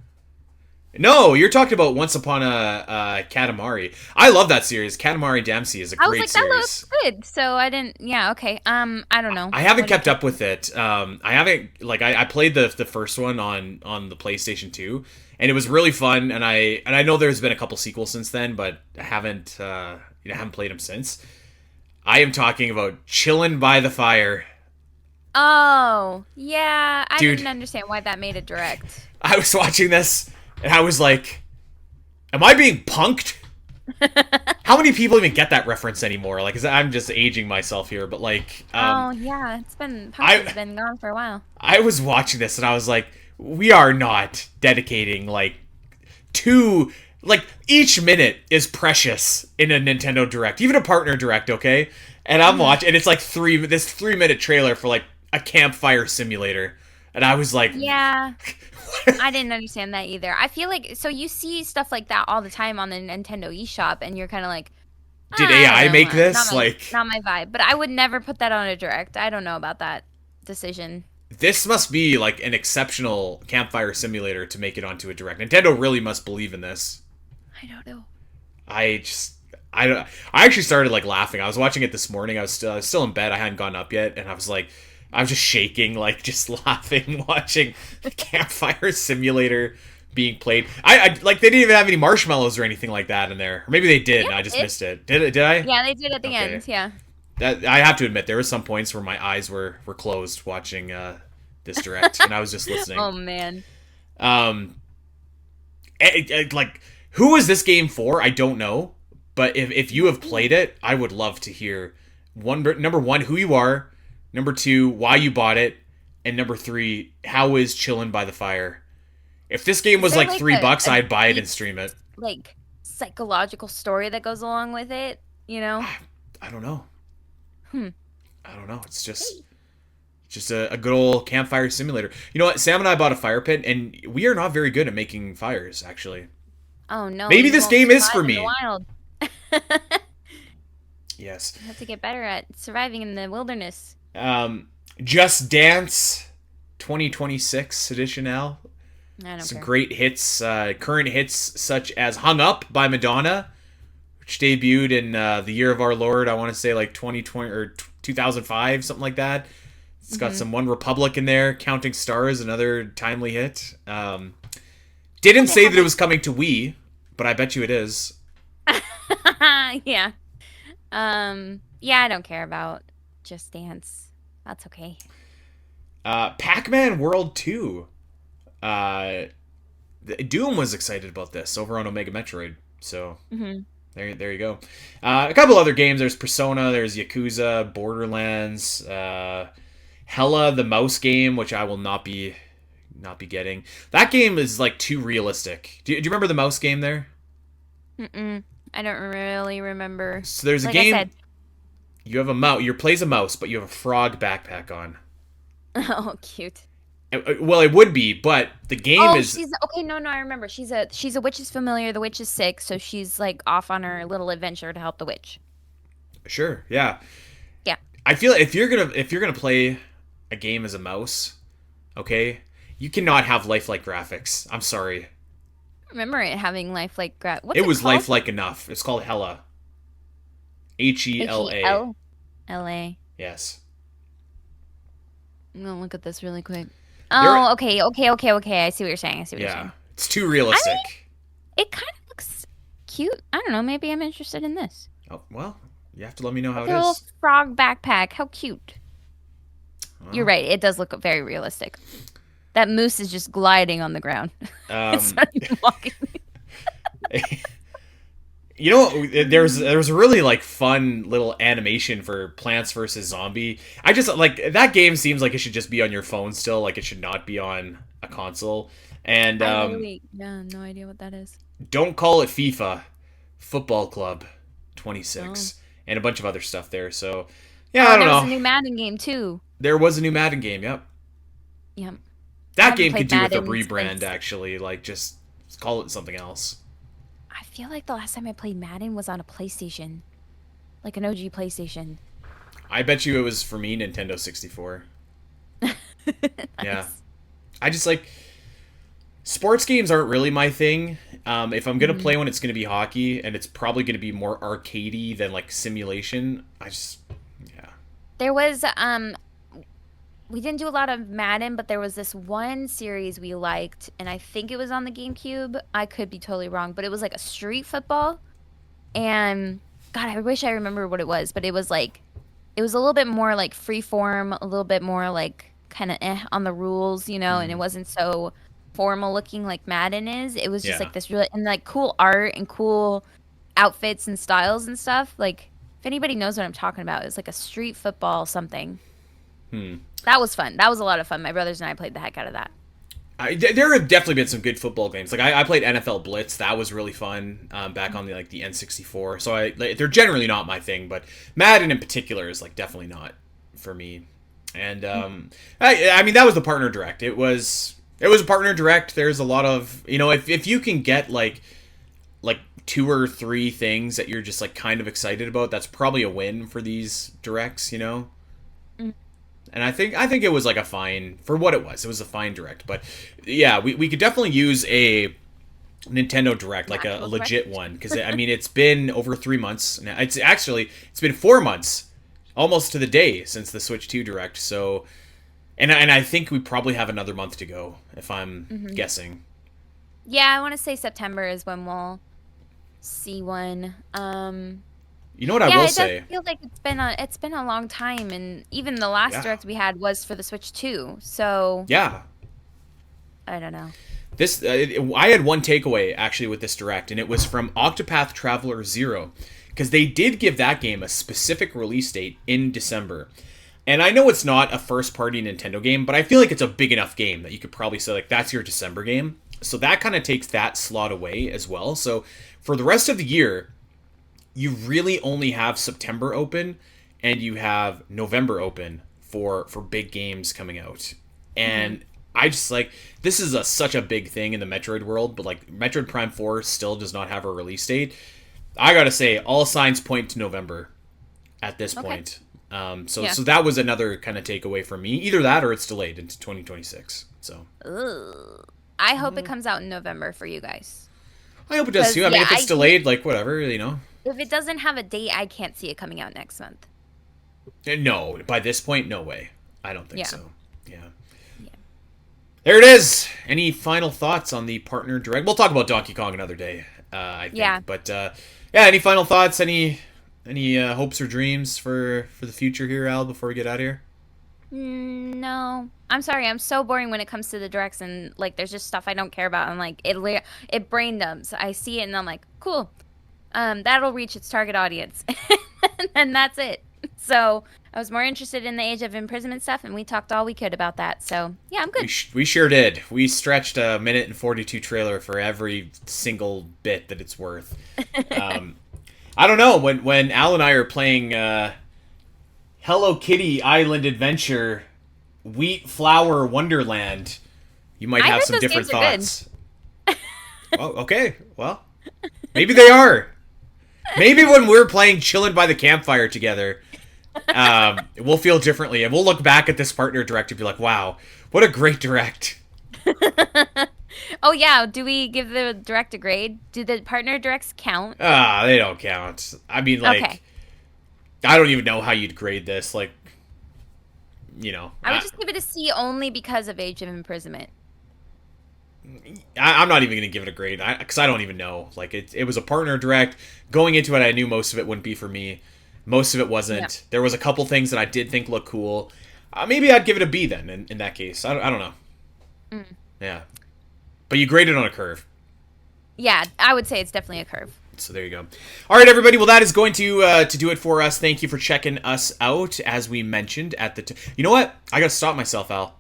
No, you're talking about Once Upon a Katamari. I love that series. Katamari Damacy is a I was great like, that looks series. good. So I didn't. Yeah. Okay. I don't know. I haven't What do you kept think? up with it. I haven't like I played the first one on the PlayStation 2, and it was really fun. And I know there's been a couple sequels since then, but I haven't played them since. I am talking about Chillin' by the Fire, Oh, yeah. I dude. didn't understand why that made it direct. I was watching this and I was like, "Am I being punked?" How many people even get that reference anymore? Like, I'm just aging myself here, but like, Oh, yeah. It's been Punked has I been gone for a while. I was watching this and I was like, we are not dedicating like two like each minute is precious in a Nintendo Direct, even a partner Direct, okay? And I'm Hmm. watching, and it's like 3 minute trailer for like a campfire simulator, and I was like, Yeah. I didn't understand that either. I feel like so you see stuff like that all the time on the Nintendo eShop, and you're kind of like, did I don't AI know, make this? Like, not my vibe. But I would never put that on a direct. I don't know about that decision. this must be like an exceptional campfire simulator to make it onto a Direct. Nintendo really must believe in this. I don't know. I just I don't I actually started like laughing. I was watching it this morning. I was still in bed. I hadn't gotten up yet, and I was just shaking, like just laughing, watching the campfire simulator being played. I like they didn't even have any marshmallows or anything like that in there. Or maybe they did, Yeah, and I they just did. missed it. Did I? Yeah, they did at the Okay. end. Yeah. That I have to admit, there were some points where my eyes were closed watching this direct, and I was just listening. Oh man. Um, like who is this game for? I don't know, but if you have played it, I would love to hear number one who you are, number two why you bought it, and number three how is Chillin' by the Fire. If this game Is was there like like $3, a I'd buy it and deep stream it. like psychological story that goes along with it? You know? I don't know. Hmm. I don't know. It's just a good old campfire simulator. You know what? Sam and I bought a fire pit, and we are not very good at making fires. Actually, Oh no, maybe you this won't game is for survive in the me. wild. Yes. You have to get better at surviving in the wilderness. Um, Just Dance 2026 edition now. I don't Some care. great hits, current hits such as "Hung Up" by Madonna, which debuted in the year of our Lord. I want to say like 2020 or 2005, something like that. It's got Hmm. some One Republic in there. Counting Stars, another timely hit. Didn't They say have that it like was coming to Wii, but I bet you it is. yeah. Yeah, I don't care about Just Dance. That's okay. Pac-Man World 2. Uh, Doom was excited about this over on Omega Metroid. So Hmm. there you go. A couple other games. There's Persona. There's Yakuza, Borderlands, Hella the mouse game, which I will not be getting. That game is like too realistic. Do you remember the mouse game there? Mm-mm. I don't really remember. So there's a Like I game. said, You have a mouse. You plays a mouse, but you have a frog backpack on. oh, cute. Well, it would be, but the game Oh, is she's okay. No, no, I remember. She's a witch's familiar. The witch is sick, so she's like off on her little adventure to help the witch. sure, yeah. Yeah, I feel if you're gonna play a game as a mouse, okay, you cannot have lifelike graphics. I'm sorry. I remember it having lifelike what's It it was called? lifelike enough. It's called Hella. Hela. HELLA. Yes. I'm gonna look at this really quick. There. Oh, okay. I see what you're saying. I see what you're Yeah. saying. It's too I mean, realistic. it kind of looks cute. I don't know. Maybe I'm interested in this. Oh well. You have to let me know how Like it a little is. frog backpack. How cute. You're Well, right. It does look very realistic. That moose is just gliding on the ground. It's um, not even walking. you know, there was a really like fun little animation for Plants vs Zombie. I just like that game seems like it should just be on your phone still, like it should not be on a console. And I literally, yeah, no idea what that is. don't call it FIFA, Football Club Oh. 26, and a bunch of other stuff there. So yeah, Oh, I and don't there was a know. new Madden game too. There was a new Madden game. Yep, Yeah, I that haven't game could played do with a Madden rebrand. since. Actually, like just call it something else. I feel like the last time I played Madden was on a PlayStation, like an OG PlayStation. I bet you it was for me Nintendo 64. Yeah, Nice. I just like Sports games aren't really my thing. If I'm gonna Mhm. play one, it's gonna be hockey, and it's probably gonna be more arcadey than like simulation. Yeah, There was we didn't do a lot of Madden, but there was this one series we liked, and I think it was on the GameCube. I could be totally wrong, but it was like a street football. And God, I wish I remember what it was, but it was a little bit more like free form, a little bit more like kind of on the rules, and it mm, wasn't so formal looking like Madden is. It was just yeah. like this really and like cool art and cool outfits and styles and stuff. Like if anybody knows what I'm talking about, it's like a street football something. Hmm. That was fun. That was a lot of fun. My brothers and I played the heck out of that. There have definitely been some good football games. Like I played NFL Blitz, that was really fun back on the N64. So they're generally not my thing, but Madden in particular is like definitely not for me. And I mean that was the partner direct. It was a partner direct. There's a lot of if you can get like two or three things that you're just like kind of excited about, that's probably a win for these directs. Mm. And I think it was like a fine for what it was. It was a fine direct, but yeah, we could definitely use a Nintendo Direct, An like a actual legit direct. one, because I mean it's been over 3 months now. It's been 4 months, almost to the day since the Switch 2 Direct. So, and I think we probably have another month to go, if I'm Hmm. guessing. Yeah, I want to say September is when we'll see one. You know what I Yeah, will it does say? feel like it's been a long time, and even the last Yeah, direct we had was for the Switch 2. So yeah. I don't know. I had one takeaway actually with this direct, and it was from Octopath Traveler 0, because they did give that game a specific release date in December. And I know it's not a first party Nintendo game, but I feel like it's a big enough game that you could probably say like that's your December game. So that kind of takes that slot away as well. So for the rest of the year, you really only have September open and you have November open for big games coming out. Hmm. And I just like this is such a big thing in the Metroid world, but like Metroid Prime 4 still does not have a release date. I got to say all signs point to November at this Okay. point. So Yeah. so that was another kind of takeaway from me. Either that or it's delayed into 2026. So Ugh. I hope it comes out in November for you guys. I hope it does Because too. I mean, yeah, if it's delayed, like whatever. if it doesn't have a date, I can't see it coming out next month. No, by this point, no way. I don't think Yeah. so. Yeah. Yeah. There it is. Any final thoughts on the partner direct? We'll talk about Donkey Kong another day, I Yeah. think. But yeah, any final thoughts? Any hopes or dreams for the future here, Al? Before we get out of here. No. I'm sorry. I'm so boring when it comes to the directs and like there's just stuff I don't care about. I'm like it brain dumbs. I see it and I'm like, cool. That'll reach its target audience. And that's it. So, I was more interested in the Age of Imprisonment stuff and we talked all we could about that. So, yeah, I'm good. We sure did. We stretched a minute and 42 trailer for every single bit that it's worth. Um, I don't know when Al and I are playing Hello Kitty Island Adventure, Wheat Flower Wonderland. You might I have heard some those different games are good. thoughts. Oh, okay. Well, maybe they are. Maybe when we're playing chilling by the campfire together, we'll feel differently, and we'll look back at this partner direct and be like, "Wow, what a great direct!" Oh yeah, do we give the direct a grade? Do the partner directs count? They don't count. I mean, Okay. like, I don't even know how you'd grade this. Like, you know, I would just give it a C only because of Age of Imprisonment. I'm not even gonna give it a grade because I don't even know. Like, it was a partner direct. Going into it, I knew most of it wouldn't be for me. Most of it Yeah. wasn't. There was a couple things that I did think looked cool. Maybe I'd give it a B then. In that case, I don't know. Mm. Yeah, but you graded on a curve. Yeah, I would say it's definitely a curve. So there you go. All right, everybody. Well, that is going to do it for us. Thank you for checking us out. As we mentioned at the, you know what? I got to stop myself, Al.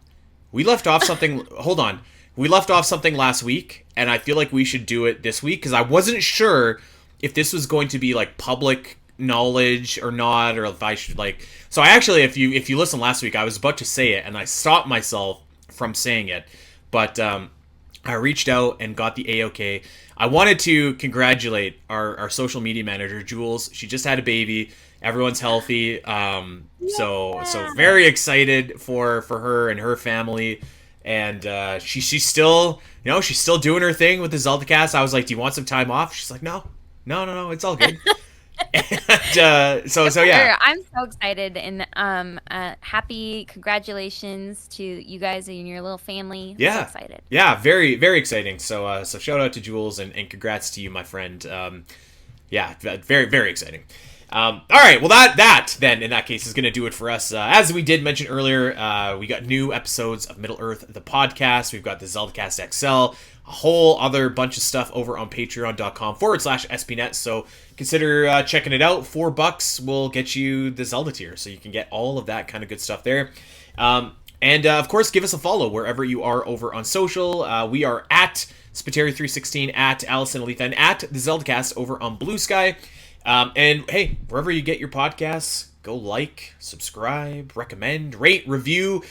We left off something. Hold on. We left off something last week, and I feel like we should do it this week because I wasn't sure if this was going to be like public knowledge or not, or if I should like. So I actually, if you listened last week, I was about to say it, and I stopped myself from saying it, but I reached out and got the A-OK. I wanted to congratulate our social media manager, Jules. She just had a baby. Everyone's healthy. So Yeah. very excited for her and her family. and she's still, she's still doing her thing with the Zelda Cast. I was like, "Do you want some time off?" She's like, "No, no, it's all good." And so yeah. I'm so excited, and happy congratulations to you guys and your little family. I'm so excited. Yeah, very, very exciting. So shout out to Jules, and congrats to you, my friend. Yeah, very, very exciting. All right, well that then in that case is going to do it for us. As we did mention earlier, we got new episodes of Middle Earth, the podcast. We've got the Zelda Cast XL, a whole other bunch of stuff over on patreon.com/spnet. So consider checking it out. $4 will get you the Zelda tier, so you can get all of that kind of good stuff there. And of course, give us a follow wherever you are over on social. We are at Spiteri316, at Allison Aletha, and at the Zelda Cast over on Blue Sky. And hey, wherever you get your podcasts, go like, subscribe, recommend, rate, review.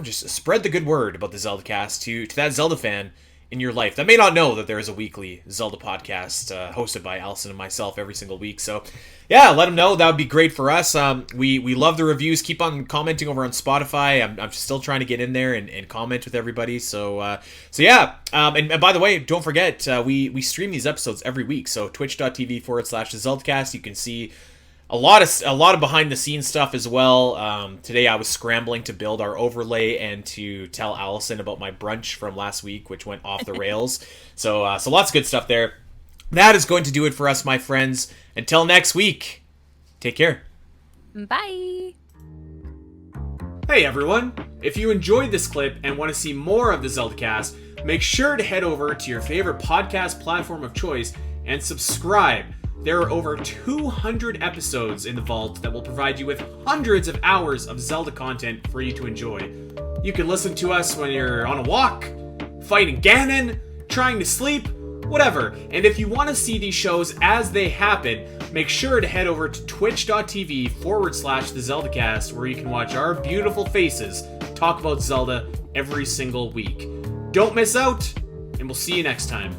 Just spread the good word about the Zelda Cast to that Zelda fan in your life that may not know that there is a weekly Zelda podcast hosted by Allison and myself every single week. So yeah, let them know. That would be great for us. We love the reviews. Keep on commenting over on Spotify. I'm still trying to get in there and comment with everybody. So yeah. And by the way, don't forget, we stream these episodes every week. So twitch.tv/the ZeldaCast. You can see a lot of behind the scenes stuff as well. Today I was scrambling to build our overlay and to tell Allison about my brunch from last week, which went off the rails. So lots of good stuff there. That is going to do it for us, my friends. Until next week, take care. Bye. Hey everyone! If you enjoyed this clip and want to see more of the Zelda Cast, make sure to head over to your favorite podcast platform of choice and subscribe. There are over 200 episodes in the vault that will provide you with hundreds of hours of Zelda content for you to enjoy. You can listen to us when you're on a walk, fighting Ganon, trying to sleep, whatever. And if you want to see these shows as they happen, make sure to head over to twitch.tv/the ZeldaCast, where you can watch our beautiful faces talk about Zelda every single week. Don't miss out, and we'll see you next time.